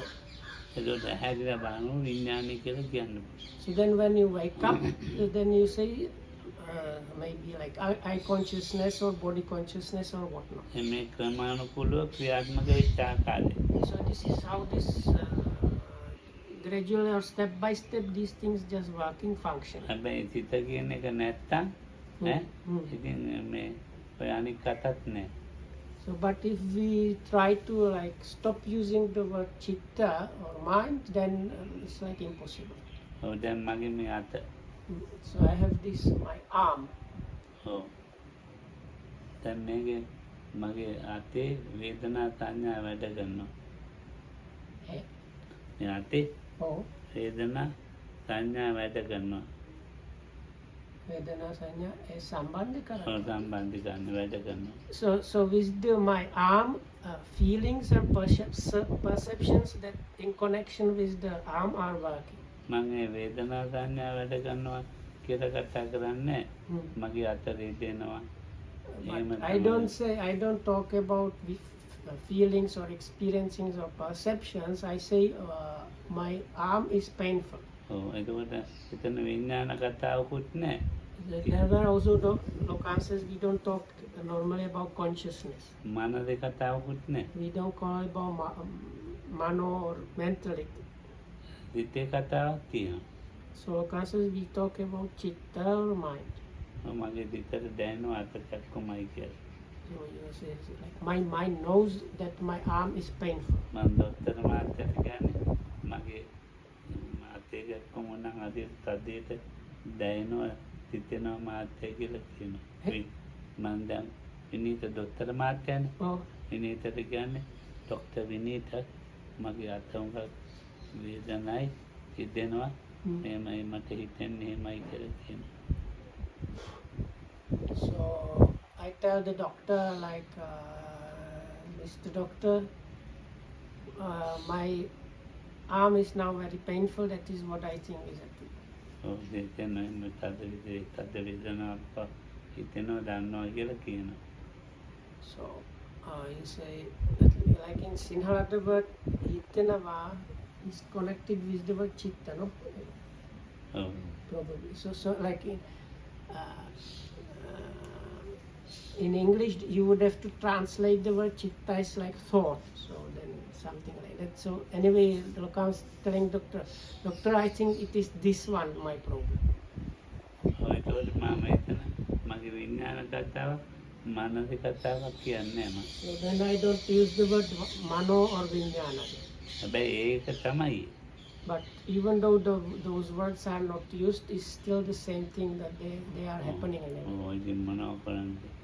ඒකට හැදිලා බලනවා විඥානය කියලා කියන්න පුළුවන්. So then when you wake up, then you say maybe like eye consciousness or body consciousness or whatnot. මේ ක්‍රමානුකූලව ක්‍රියාත්මක වෙච්ච ආකාරය. So this is how this gradually or step by step these things just working function. හැබැයි සිත කියන එක නැත්තම් ඈ ඉතින් මේ ඔය අනික් කතාවක් නෑ. So but if we try to like stop using the word chitta or mind, then it's like impossible. ඔව් දැන් මගේ මේ අත. So I have this my arm. ඔව්. දැන් මේකේ මගේ අතේ වේදනා සංඥා වැඩ කරනවා. මේ අතේ Oh, වේදනා සංඥා වැඩ කරනවා. vedana sanya sambandha ඔව් karana. සම්බන්ධ ගන්න වැඩ කරනවා. So with my arm, feelings and perceptions that in connection with the arm are working. මම මේ වේදනා සංඥා වැඩ කරනවා කියලා කතා කරන්නේ මගේ අත රිදෙනවා. But I don't talk about feelings or experiencings or perceptions. I say my arm is painful. ඔව් එතකොට එතන විඥාන කතාවකුත් නැහැ. There are also lokanses we don't talk normally about consciousness. මනසේ කතාවකුත් නැහැ. We don't call about mano or mentally. සිතේ කතාවක් තියෙනවා. So lokanses we talk about chitta or mind. මගේ සිතට දැනෙනවා අත කැක්කුමයි කියලා. So you say like my mind knows that my arm is painful. මම දොස්තර මාත්‍යට කියන්නේ මගේ මාතේ කැක්කුම නම් අද තදේට දැනෙනවා සිතෙනවා මාත්‍ය කියලා කියනවා. මම දැන් විනීත දොස්තර මාත්‍යනේ. Oh. විනීතට කියන්නේ ડોක්ටර් විනීත මගේ අත උඟ වේදනයි හිතෙනවා මේමයි මට හිතෙන්නේ එහෙමයි කියලා කියනවා. So I tell the doctor like, Mr. Doctor, my arm is now very painful. That is what I think is happening. ඔව් දෙතන මේ තද වේදනාවක් හිතෙනවා දන්නවා කියලා කියනවා. So you say that like in Sinhala the word hittanava is connected with the word chitta, no? ඔව්. Probably. So like in English you would have to translate the word chitta is like thought. So then something like that. So anyway, the Lokan's telling doctor, I think it is this one my problem. ඔව් ඒකවල මම එතන මගේ විඥාන කතාව මනසේ කතාවක් කියන්නේ මම. So then I don't use the word mano or vijnana. හැබැයි ඒක තමයි. But even though those words are not used, it's still the same thing that they are happening. ඔව් ඉතින් මොනවා කරන්නේ?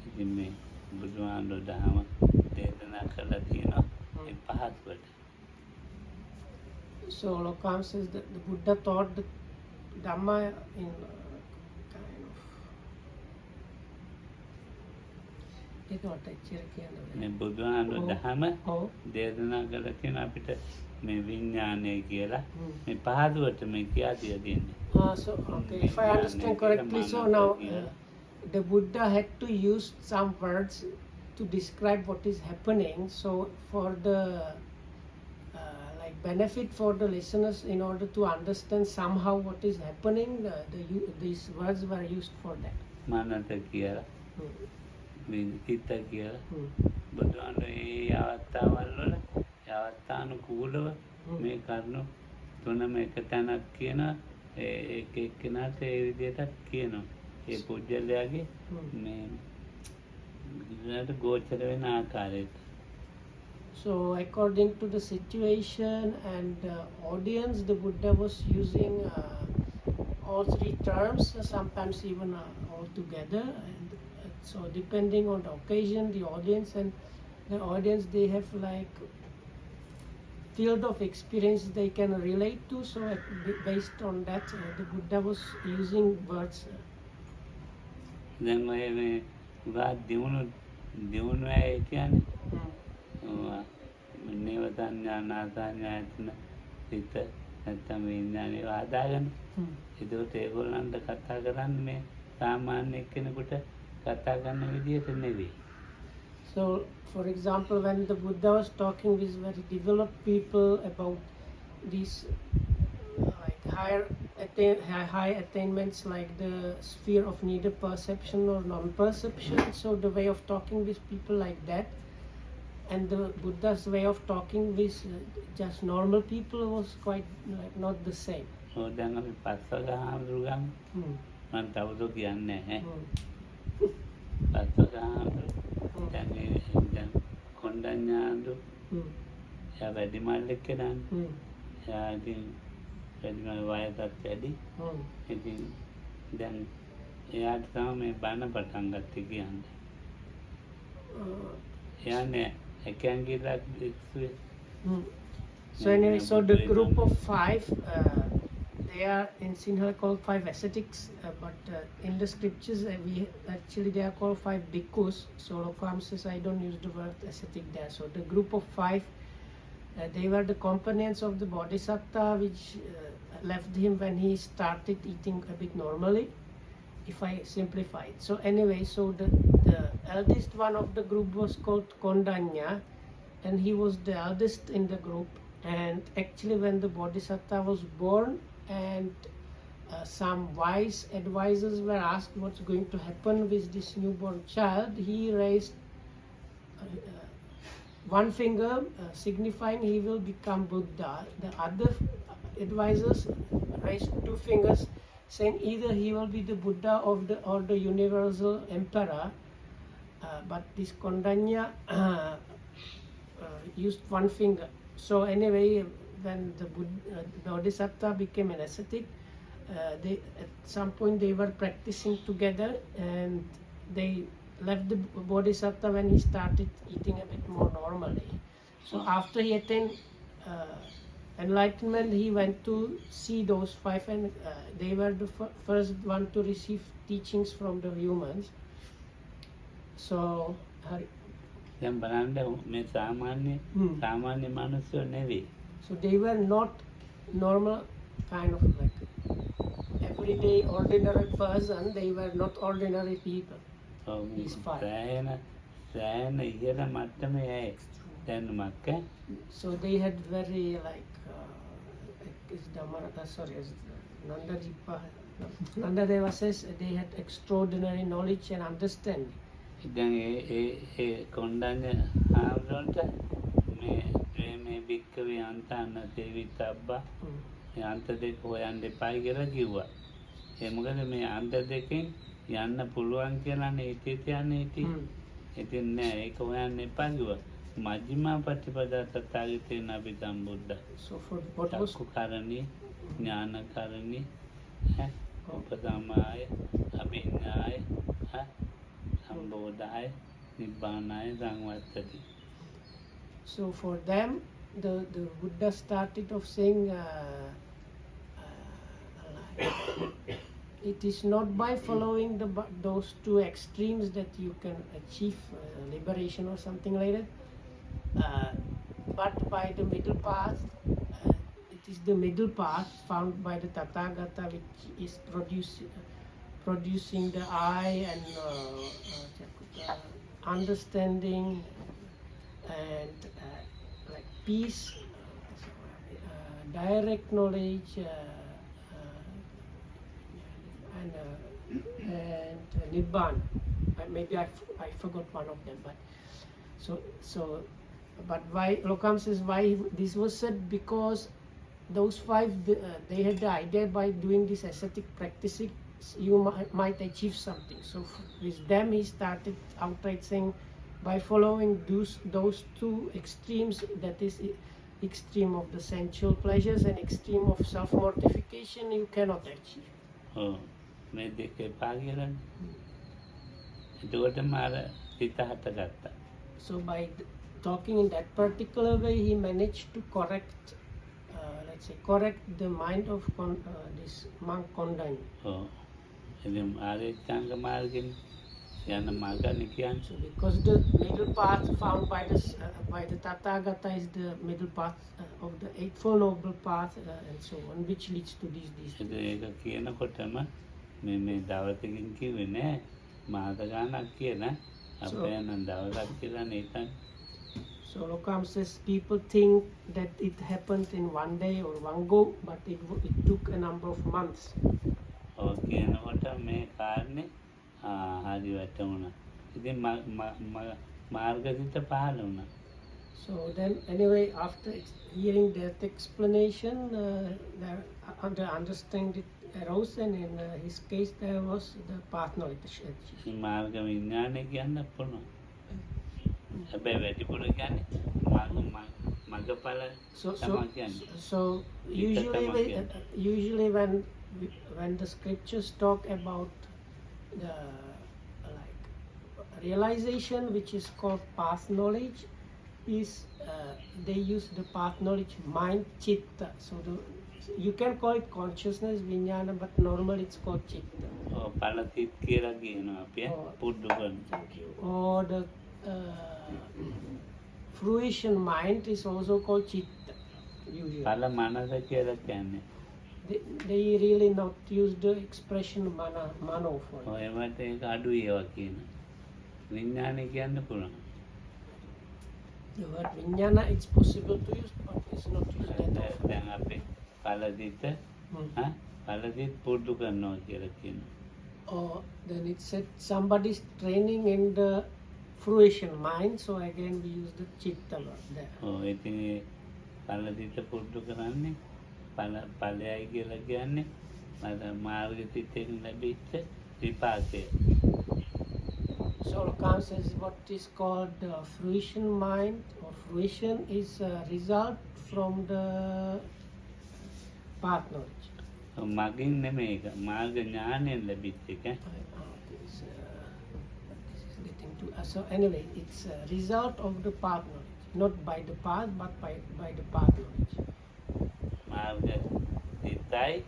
ඉතින් මේ බුදුහාමුදුරු දහම දේශනා කළා තියෙනවා ඒ පහසුවට. So Lokam says that the Buddha taught the Dhamma in kind of ඒකට එච්චර කියන්න මේ බුදුහාමුදුරු දහම ඔව් දේශනා කළා තියෙනවා අපිට මේ විඥානය කියලා මේ පහසුවට මේ කියා දෙන්නේ. so okay, if I understand correctly, so now the Buddha had to use some words to describe what is happening. So for the like benefit for the listeners, in order to understand somehow what is happening, these words were used for that. මනස කියලා විචිත්ත කියලා බුදුහාමුදුරු ඒ අවස්ථාවල් වල අවස්ථානුකූලව මේ කරුණු තුනම එක තැනක් කියන ඒක එක්කෙනාට ඒ විදිහටත් කියනවා. ඒ පුජ්‍යලයාගේ මේ විදිහට ගෝචර වෙන ආකාරයට. So according to the situation and audience, the Buddha was using all three terms, sometimes even all together. And so depending on the occasion, the audience, they have like field of experience they can relate to. So based on that, the Buddha was using words. දැන් ඔය මේ උගා දියුණු අය කියන්නේ නේව සංඥා නාසඤ්ඤා ඇතින සිත නැත්තම් විඥානේ හදාගෙන ඒකට ඒගොල්ලන්ට කතා කරන්නේ මේ සාමාන්‍ය කෙනෙකුට කතා කරන විදිහට නෙවෙයි. So for example, when the Buddha was talking with very developed people about these like high attainments like the sphere of neither perception or non-perception, so the way of talking with people like that and the Buddha's way of talking with just normal people was quite like not the same. So දැන් අපි පස්වග හාමුදුරු ගමු. මම තවද කියන්නේ නැහැ. පස්වග හාමුදුරු දැන් කොණ්ඩඤ්ඤාඳු එයා වැඩිමල්ලෙක් කෙනානේ. එයා ඉතින් වැඩිමල් වයසත් වැඩි. ඉතින් දැන් එයාට තමයි මේ බණ පටන් ගත්තේ කියන්නේ. එයානේ එකෙන් ගිහලා ඉස්සුවේ. So anyway, so the group of five, they are in Sinhala called five ascetics, but in the scriptures they are called five bhikkhus. So Lokam says I don't use the word ascetic there. So the group of five, they were the companions of the Bodhisattva, which left him when he started eating a bit normally, if I simplify it. So anyway, so the eldest one of the group was called Kondanya, and he was the eldest in the group. And actually when the Bodhisattva was born and some wise advisors were asked what's going to happen with this newborn child, he raised one finger signifying he will become Buddha. The other advisors raised two fingers saying either he will be the Buddha or the universal emperor. But this Kondanya used one finger. So anyway, when the Bodhisattva became an ascetic, at some point they were practicing together and they left the Bodhisattva when he started eating a bit more normally. So after he attained enlightenment, he went to see those five, and they were the first one to receive teachings from the humans. So දැන් බලන්න මේ සාමාන්‍ය මිනිස්සු නෙවෙයි. So they were not normal kind of like everyday ordinary person. They were not ordinary people. These five. සෑහෙන ඉහළ මට්ටමේ අය දැනුමක්. So they had very like Nandadeva says they had extraordinary knowledge and understanding. දැන් ඒ කොණ්ඩඤ්ඤ හාමුදුරන්ට මේ භික්ඛවේ අන්තන්න සේවිතබ්බා ඒ අන්ත දෙක හොයන්න එපායි කියලා කිව්වා. ඒ මොකද මේ අන්ත දෙකෙන් යන්න පුළුවන් කියලානේ හිතේ තියන්නේ හිතේ. ඉතින් නෑ ඒක හොයන්න එපා කිව්වා. මජ්ක්‍ධිමා පටිපදා තථාගතේන අපි සම්බුද්ධ. So for what was චක්ඛුකරණී ඥානකරණී උපසමාය අභිඥාය සම්බෝධාය නිබ්බානාය සංවත්තති. So for them, the Buddha started off saying, it is not by following those two extremes that you can achieve liberation or something like that, but by the middle path. It is the middle path found by the Tathagata, which is producing the eye and understanding and like peace, direct knowledge, and Nibbana. Maybe I forgot one of them, but but why Lokam says why this was said, because those five they had the idea by doing this ascetic practicing you might achieve something. So with them he started outright saying, by following those two extremes, that is extreme of the sensual pleasures and extreme of self-mortification, you cannot achieve. මේ දෙක එපා කියලානේ. එතකොට මාර හිත හටගත්තා. So by talking in that particular way, he managed to correct, let's say, correct the mind of this monk Kondani. ඉතින් ආරේච්ඡාංග මාර්ගෙන් යන මාර්ගනේ කියන්නේ. So because the middle path found by the Tathagata is the middle path of the Eightfold Noble Path, and so on, which leads to these. ඒක කියනකොටම මේ දවසකින් කිව්වේ නෑ, මාස ගානක් කියලා. අපේ නම් දවසක් කියලා නේතන්. So Lokam says people think that it happened in one day or one go, but it took a number of months. කියනකොට මේ කාරණේ හරි වැටුණා. ඉතින් මාර්ගසිත පහළ වුණා. So then anyway, after hearing that explanation, the understanding arose, and in his case there was the path knowledge. මාර්ග විඥානය කියන්න පුළුවන්. හැබැයි වැඩිපුර කියන්නේ මගපල තමයි කියන්නේ. So usually when the scriptures talk about the realization, which is called path knowledge, is they use the path knowledge mind chitta. So you can call it consciousness vinyana, but normally it's called chitta. පළතිත් කියලා කියනවා අපි පුඩු කරන. Or the fruition mind is also called chitta usually. පළ මනස කියලා කියන්නේ. They really not use the expression mano for it. ඒවට ඒක අඩුයි ඒවා කියන. විඥානය කියන්න පුළුවන්. The word vinyana, it's possible to use, but it's not used at all. දැන් අපි පළදිත පළදිත් පුඩු කරනවා කියලා කියනවා. Or then it said somebody's training in the fruition mind, so again we use the chitta word there. ඉතින් පළදිත පුඩු කරන්නේ ඵලයයි කියලා කියන්නේ මාර්ගසිතෙන් ලැබිච්ච විපාකය. So Lokam says what is called fruition mind or fruition is a result from the path knowledge. මගින් නෙමෙයි ඒක මාර්ග ඥානයෙන් ලැබිච්ච එක. So anyway, it's a result of the path knowledge, not by the path but by the path knowledge. මාර්ග සිතයි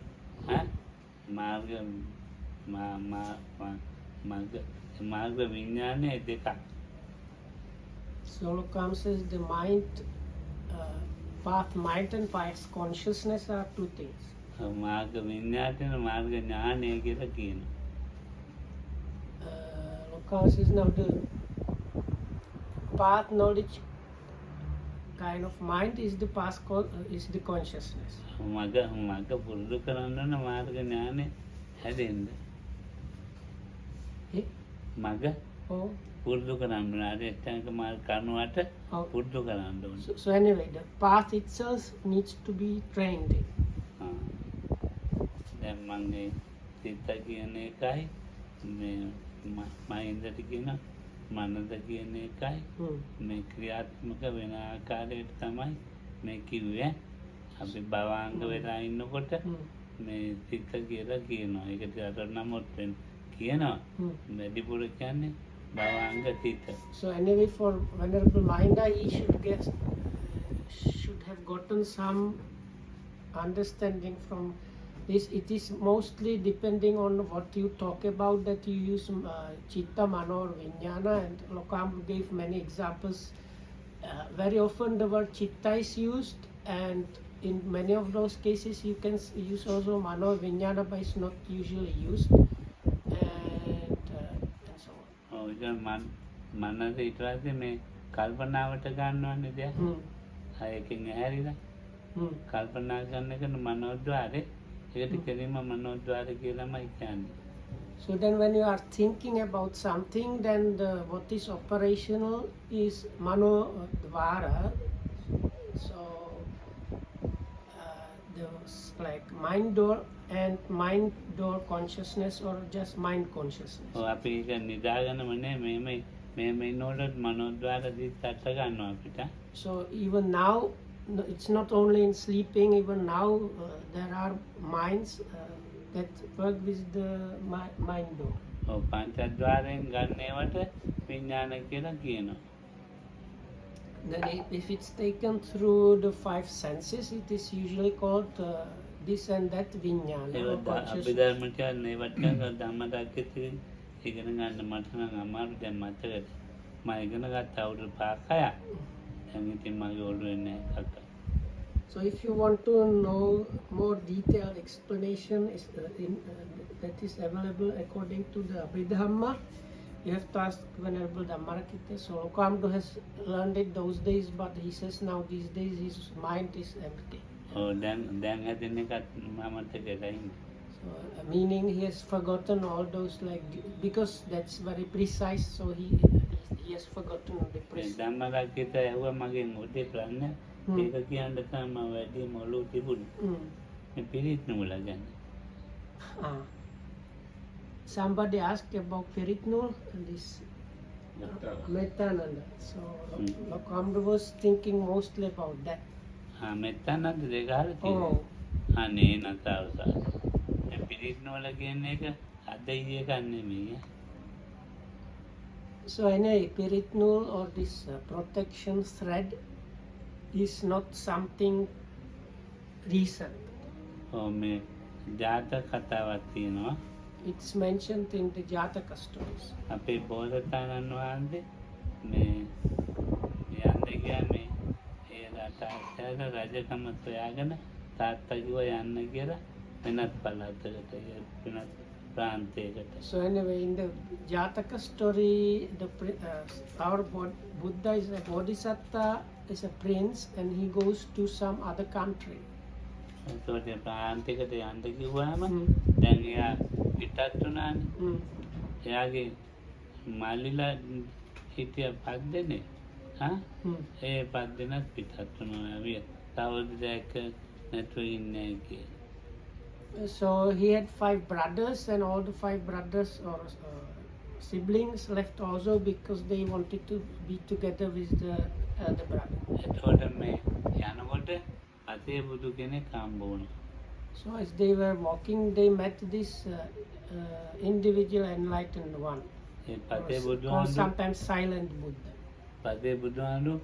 මාර්ග විඥානය දෙකක්. So Lokam says the mind, path mind and path consciousness are two things. මාර්ග විඥානය මාර්ග ඥානය කියලා කියනවා. Lokam says now the path knowledge kind of mind is the is the consciousness. මග පුරුදු කරන්න මාර්ග ඥානය හැදෙන්න. මග පුරුදු කරන්න ආරේච්ඡාංග මාර්ග කනුවට පුරුදු කරන්න ඕනේ. So anyway, the path itself needs to be trained in. දැන් මම මේ සිත කියන එකයි මේ මයින්දට කියන මනස කියන එකයි මේ ක්‍රියාත්මක වෙන ආකාරයට තමයි මේ කිව්වේ. අපි භවංග වෙලා ඉන්නකොට මේ සිත කියලා කියනවා. ඒක ටිකක් නමුත් කියනවා වැඩිපුර කියන්නේ භවංග සිත. So anyway, for Venerable Mahinda, he should have gotten some understanding from this. It is mostly depending on what you talk about, that you use Citta Mano or Vinyana, and Lokam gave many examples. Very often the word Citta is used, and in many of those cases you can use also Mano or Vinyana, but it's not usually used, and so on. ඔය මනස ඊට පස්සේ මේ කල්පනාවට ගන්නවන්නේ දැන්. ඒකෙන් ඇහැරිලා කල්පනා කරන එක මනෝද්වාරේ. ඒකට කෙලින්ම මනෝද්වාරේ කියලාමයි කියන්නේ. So then when you are thinking about something, then what is operational is Manodvara. So there's like mind door and mind door consciousness, or just mind consciousness. ඔව් අපි ඒක නිදාගන්නම නේ මේ ඉන්නකොට මනෝද්වාර දිත් අට ගන්නවා අපිට. So even now, it's not only in sleeping, even now there are minds that work with the mind door. ඔව් පංචද්වාරයෙන් ගන්නේවට විඥාන කියලා කියනවා. Then if it's taken through the five senses, it is usually called this and that vinyana. or consciousness. අභිධර්මයට නේවට ධම්මදක්කේ ඉගෙන ගන්න මට නම් අමාරු දැන් මතකද. මම ඉගෙන ගත්ත අවුරුදු 5ක් 6ක්. දැන් ඉතින් මගේ ඔළුවේ නැහැ කක්ක. So if you want to know more detailed explanation that is available according to the Abhidhamma, you have to ask Venerable Dhammarakita. So Lokamdo has learned it those days, but he says now these days his mind is empty. ඔව් දැන් හැදෙන එකත් මම මතකයි. So meaning he has forgotten all those, like, because that's very precise, so he has forgotten the precise. ධම්මදක්කේට ඇහුවා මගෙන් උදේ ප්‍රශ්න. ඒක කියන්න තමයි වැඩි මොළු තිබුණේ. මේ පිරිත් නූල ගැන. Somebody asked about Piritnul and this Metananda. So Lokamdo was thinking mostly about that. මෙතනද දෙකහල තියෙනවා. Oh. අනේ නතාවසා. මේ පිරිත් නූල කියන එක අද ඊයේ ගන්නෙ මේ. So anyway, Piritnul or this protection thread is not something recent. ඔව් මේ ජාතක කතාවක් තියෙනවා. It's mentioned in the Jataka stories. අපේ බෝසතාණන් වහන්සේ මේ යන්න ගියා මේ ඒ රටාට රජකම සොයාගෙන තාත්තා කිව්වා යන්න කියලා වෙනත් පළාතකට වෙනත් ප්‍රාන්තයකට. So anyway, in the Jataka story, our Buddha is a bodhisattva, is a prince, and he goes to some other country. ඒතකොට ප්‍රාන්තයකට යන්න කිව්වම දැන් එයා පිටත් වුණානේ. එයාගේ මල්ලිලා හිටිය පස් දෙනෙක්. ඒ පස් දෙනෙක් පිටත් වුණා. තවදුරටත් නැතුව ඉන්නේ කියලා. So he had 5 brothers, and all the 5 brothers or siblings left also because they wanted to be together with the elder brother. එතකොට මේ යනකොට අතේ බුදු කෙනෙක් හම්බ වුණා. So as they were walking, they met this individual enlightened one, A පතේ or බුදුහාමුදුරුවෝ sometimes silent Buddha. පතේ බුදුහාමුදුරුවෝ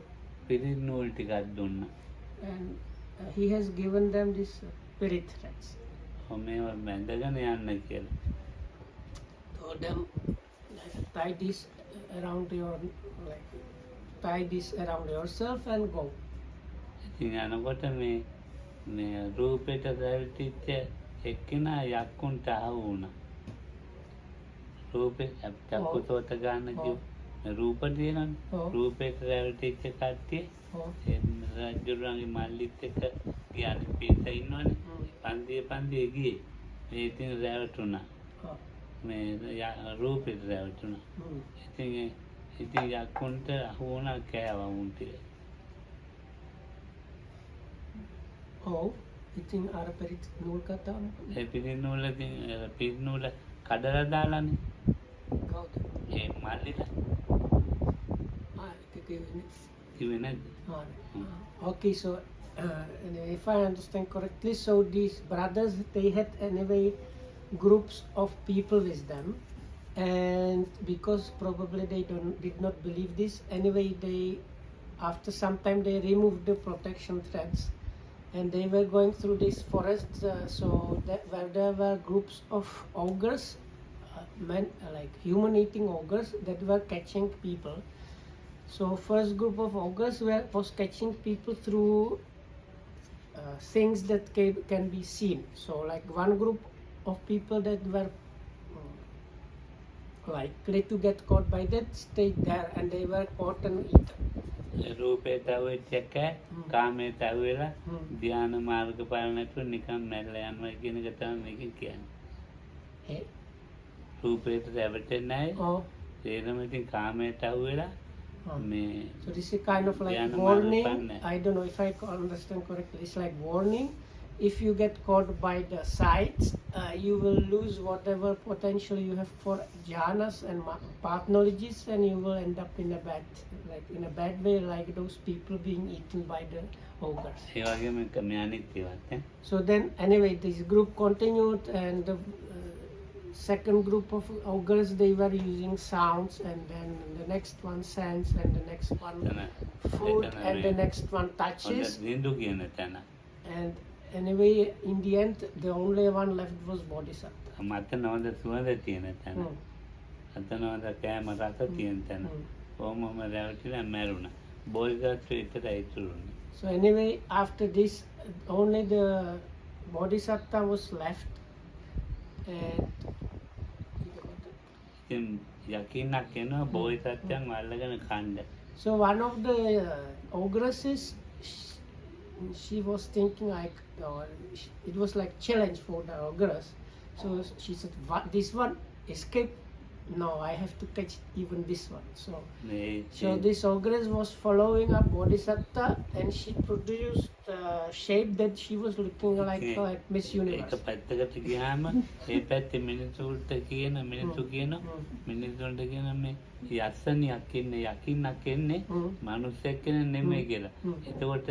පිරිත් නූල් ටිකක් දුන්නා. And he has given them this spirit threads. මේව බැඳගෙන යන්න කියලා. Told them, tie this around yourself and go. ඉතින් යනකොට මේ රූපෙට රැවටිච්ච එක්කෙනා යක්කුන්ට අහු වුණා. රූපේ චක්කුසෝත ගන්න කිව්ව රූප තියෙනනේ. රූපෙට රැවටිච්ච කට්ටිය ඒ රජුරන්ගේ මල්ලිත් එක්ක කියන්නේ පිට ඉන්නවනේ. පන්දිය ගියේ. මේ ඉතින් රැවටුණා. මේ රූපෙට රැවටුණා. ඉතින් යක්කුන්ට අහු වුණා කෑවා උන්ට. Oh, ඉතින් අර පිරිත් නූල් කතාව. ඒ පිරිත් නූල කඩලා දාලානේ. කවුද? ඒ මල්ලිලා. කිව්වේ නැද්ද? Okay, so if I understand correctly, so these brothers, they had anyway groups of people with them, And because probably they did not believe this, anyway, they after some time they removed the protection threads, and they were going through these forests. So that where there were groups of ogres, men like human-eating ogres that were catching people. So first group of ogres was catching people through things that can be seen. So like one group of people that were likely to get caught by that stayed there, and they were caught and eaten. රූපයට අවෙච්ච එක කාමයට අවෙලා ධ්‍යාන මාර්ගඵල නැතුව නිකන් මැරලා යනවා කියන එක තමයි මේකෙන් කියන්නේ. රූපයට රැවටෙන්නේ නැහැ. Oh. ඒනම ඉතින් කාමයට අවෙලා මේ So this is kind of like ධ්‍යාන warning. මාර්ගඵල I don't know if I understand correctly. It's like warning. If you get caught by the sights, you will lose whatever potential you have for jhanas and path knowledges, and you will end up in a bad way, like those people being eaten by the ogres. ඒ වගේම මේ අනිත් ඒවාත් So then, anyway, this group continued, and the second group of ogres, they were using sounds, and then the next one sense, and the next one food, and the next one touches. නින්දු කියන තැන. And anyway, in the end, the only one left was Bodhisattva. මතන හොඳ සුවඳ තියෙන තැන. අතන හොඳ කෑම රස තියෙන තැන. කොහොමම රැවටිලා මැරුණා. බෝධිසත්ව විතරයි ඉතුරුනේ. So anyway, after this, only the Bodhisattva was left, and ඉතින් යකින්නක් එනවා බෝධිසත්වයන් අල්ලගෙන කන්න. so one of the ogresses, she was thinking like, it was like challenge for the ogress. So she said, "What, this one escaped? No, I have to catch even this one." So this ogress was following up Bodhisattva, and she produced a shape that she was looking like Miss Universe. එක පැත්තකට ගියාම ඒ පැත්තේ මිනිසුන්ට කියන මිනිසුන්ට කියන මේ යස්සනියක් ඉන්නේ යකින්නක් එන්නේ මිනිස්සෙක් කෙනෙක් නෙමෙයි කියලා. එතකොට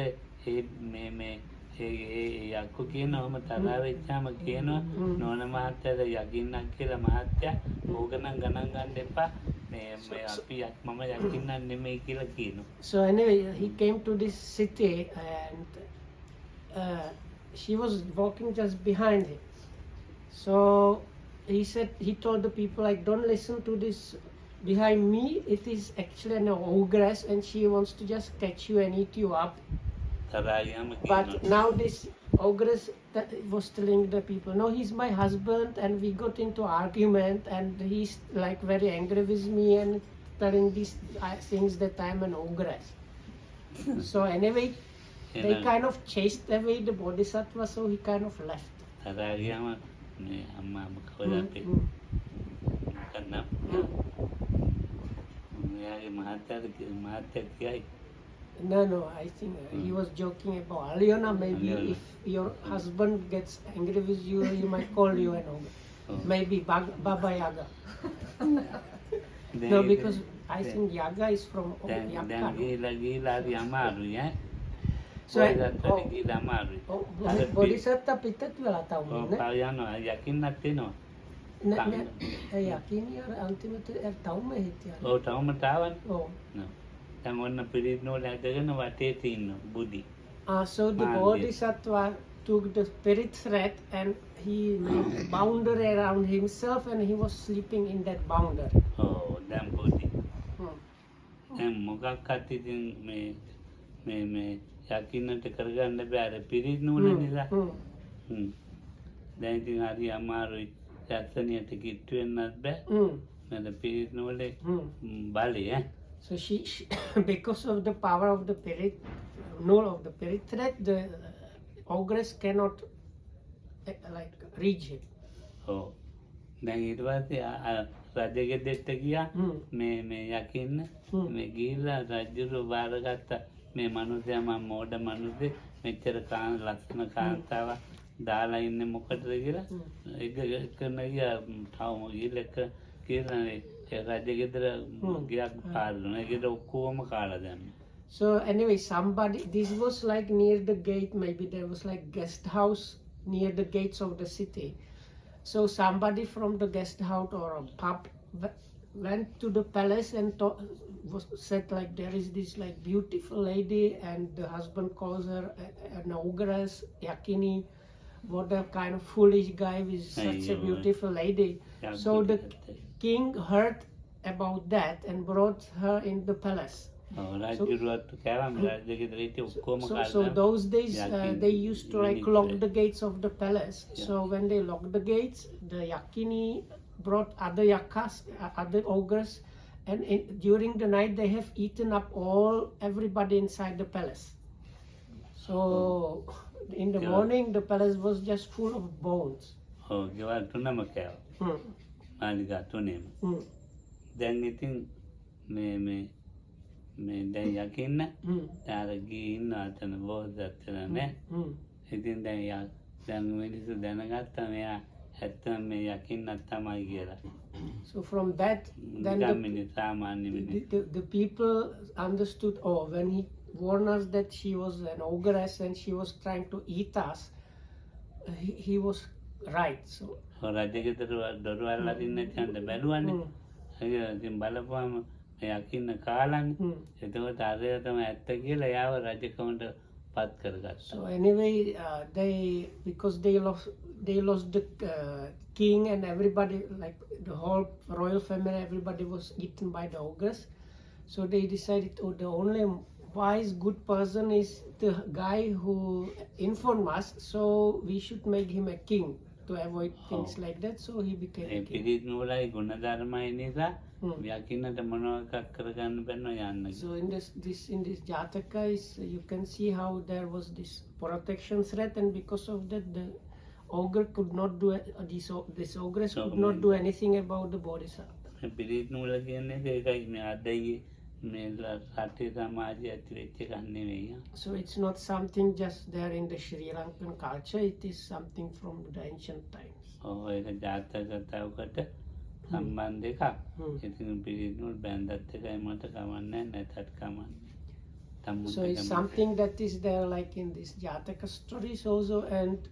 මේ යක්කු කියනවම තරහ වෙච්චාම කියනවා නෝන මහත්තයාට යකින්නක් කියලා මහත්තයා ඕක නම් ගණන් ගන්න එපා මේ අපි මම යකින්නක් නෙමෙයි කියලා කියනවා. So anyway, he came to this city, and she was walking just behind him. So he told the people, like, don't listen to this behind me. It is actually an ogress, and she wants to just catch you and eat you up. But now this ogress was telling the people, no, he's my husband, and we got into argument, and he's like very angry with me and telling these things that I'm an ogress. So anyway, they kind of chased away the Bodhisattva, so he kind of left. No, I think he was joking about Aliona. Maybe if your husband gets angry with you, he might call you an ogre. Maybe Baba Yaga. No, because I think Yaga is from Yakka. So Bodhisattva පිටත් වෙලා තවම යකින්නක් තියෙනවා. යකින් අර අන්තිමට තවම හිටියා. ඔව් තවම තාවනේ. ඔව්. දැන් ඔන්න පිරිනෝල ඇදගෙන වටේ තියෙන බුදි. So the Bodhisattva took the spirit thread, and he made a boundary around himself, and he was sleeping in that boundary. Oh, damn බුදි. දැන් මොකක්වත් ඉතින් මේ යකින්නට කරගන්න බෑ අර පිරිනෝල නිසා. දැන් ඉතින් හරි අමාරුයි. යස්සනියට කිට්ටු වෙන්නත් බෑ. මම පිරිනෝලේ බලේ So she because of the power of the spirit, null of the spirit thread, the ogress cannot like reach him. Oh, දැන් ඊට පස්සේ රජගේ දෙට්ට ගියා මේ යකින්න මේ ගිහිල්ලා රජුව බාරගත්තා මේ මිනිහයා මම මෝඩ මිනිහෙක් මෙච්චර ලස්සන කාන්තාවක් දාලා ඉන්නේ මොකටද කියලා ඒක කරන ගියා තාම ගිහලක කියලා රජගෙදර ගියක් පාරන ඒකද ඔක්කොම කාලා දැම්මා. So anyway, this was like near the gate, maybe there was like guest house near the gates of the city. So somebody from the guest house or a pub went to the palace and said like there is this like beautiful lady and the husband calls her an ogress, yakini. What a kind of foolish guy with such a beautiful lady. So the king heard about that and brought her in the palace. So those days they used to like lock the gates of the palace. So when they locked the gates, the yakini brought other yakas, other ogres, and during the night they have eaten up everybody inside the palace. So in the morning the palace was just full of bones. Then ඉතින් මේ දැන් යකින්න යාර ගිහින් අතන බෝධත්තන නේ ඉතින් දැන් මිනිස්සු දැනගත්තා මෙයා ඇත්තම මේ යකින්නක් තමයි කියලා. So from that then the people understood, when he warned us that she was an ogress and she was trying to eat us, he was right. So රජගෙදර දොරවල් අරින්න යන්න බැලුවානේ. ඉතින් බලපුවම යකින්න කාලානේ. එතකොට අරය තමයි ඇත්ත කියලා යාව රජකමට පත් කරගත්තා. So anyway, because they lost the king and everybody, like the whole royal family, everybody was eaten by the ogres. So they decided, the only wise good person is the guy who informed us, so we should make him a king to avoid things like that. So he became a king. So in this Jataka you can see how there was this protection threat, and because of that the ogre could not do this ogress could not do anything about the bodhisattva. So it's not something just there in the Sri Lankan culture, it is something from the ancient times. So it's something that is there like in these Jataka stories also, and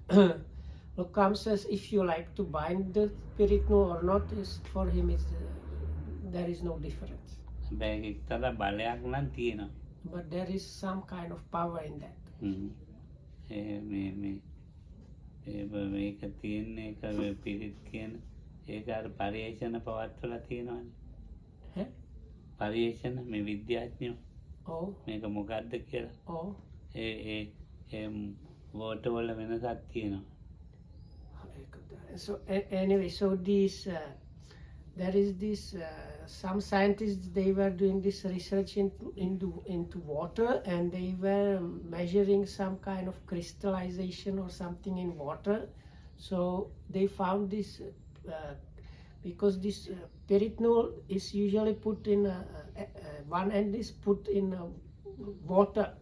Lokam says if you like to bind the Piritnu or not, is for him there is no difference. But there is some kind of power in that. So anyway, so these there is this some scientists, they were doing this research into water, and they were measuring some kind of crystallization or something in water. So they found this because this Piritnu is usually put in one end is put in water.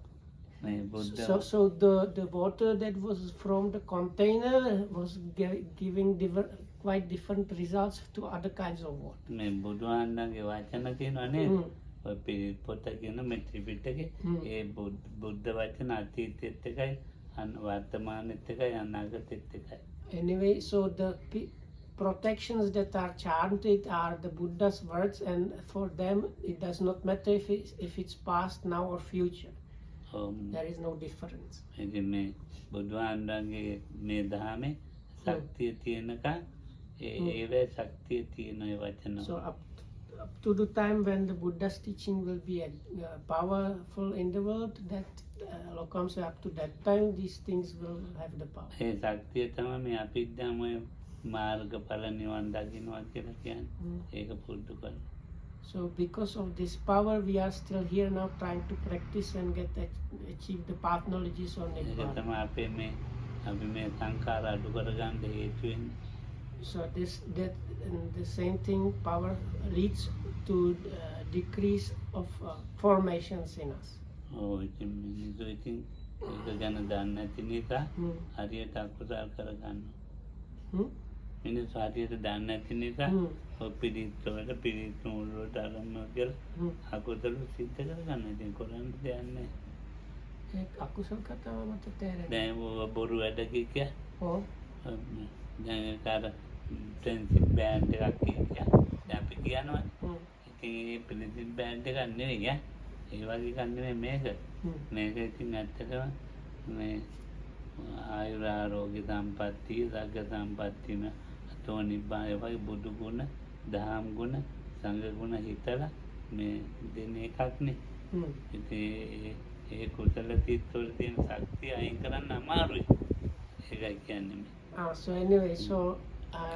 So the water that was from the container was giving quite different results to other kinds of water. Anyway, so the protections that are chanted are the Buddha's words, and for them it does not matter if it's past, now or future. There is no difference. So up to the time when the Buddha's teaching will be powerful in the world, that Lokam says up to that time these things will have the power. So because of this power, we are still here now trying to practice and achieve the path knowledges on Nibbana. So the same thing, power leads to decrease of formations in us. මිනිස්සු හරියට දන්නේ නැති නිසා පිරිත්වල පිරිත්නුවලට අරම කියලා අකුසල සිද්ධ කරගන්න. ඉතින් කරන්න දෙයක් නැහැ. ඒ අකුසල කතාව මත තේරෙන්නේ. දැන් බොරු වැඩ කිය. දැන් කාර ප්‍රින්සිප් බෑන්ඩ් එකක් කියනවා. දැන් අපි කියනවා. ඉතින් ඒ ප්‍රින්සිප් බෑන්ඩ් එකක් නෙවෙයි ඈ. ඒ වගේ එකක් නෙවෙයි මේක. මේක ඉතින් ඇත්තටම මේ ආයුරාරෝග්‍ය සම්පatti, සග්ග සම්පත්තින, අතෝ නිබ්බාන ඒ වගේ බුදු ගුණ, දහම් ගුණ, සංඝ ගුණ හිතලා මේ දෙන එකක්නේ. ඉතින් ඒ කුසල තිත් වල තියෙන ශක්තිය අයින් කරන්න අමාරුයි. ඒකයි කියන්නේ මේ. So anyway, so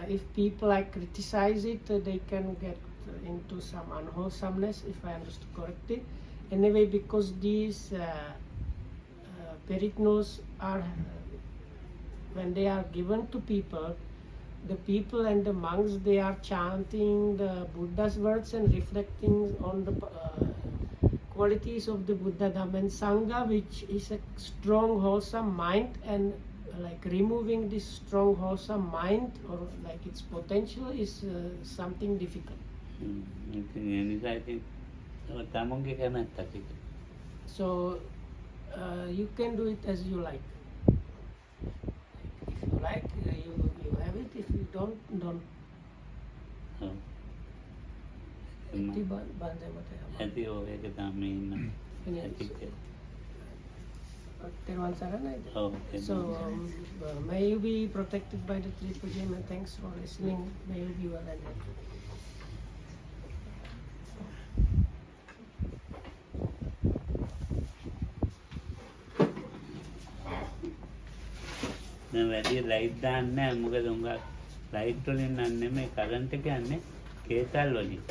if people like criticize it, they can get into some unwholesomeness, if I understood correctly. Anyway, because these perignos are, when they are given to people, the people and the monks, they are chanting the Buddha's words and reflecting on the qualities of the Buddha, Dhamma and Sangha, which is a strong, wholesome mind, and like removing this strong, wholesome mind or like its potential is something difficult. So you can do it as you like. If you like, you have it. If you don't. So may you be protected by the Triple Gem, and thanks for listening. May you be well and happy. වැඩි light දාන්නේ නැහැ. මොකද උංගා light වලින් නම් නෙමෙයි current එක යන්නේ කේතල් වලින්.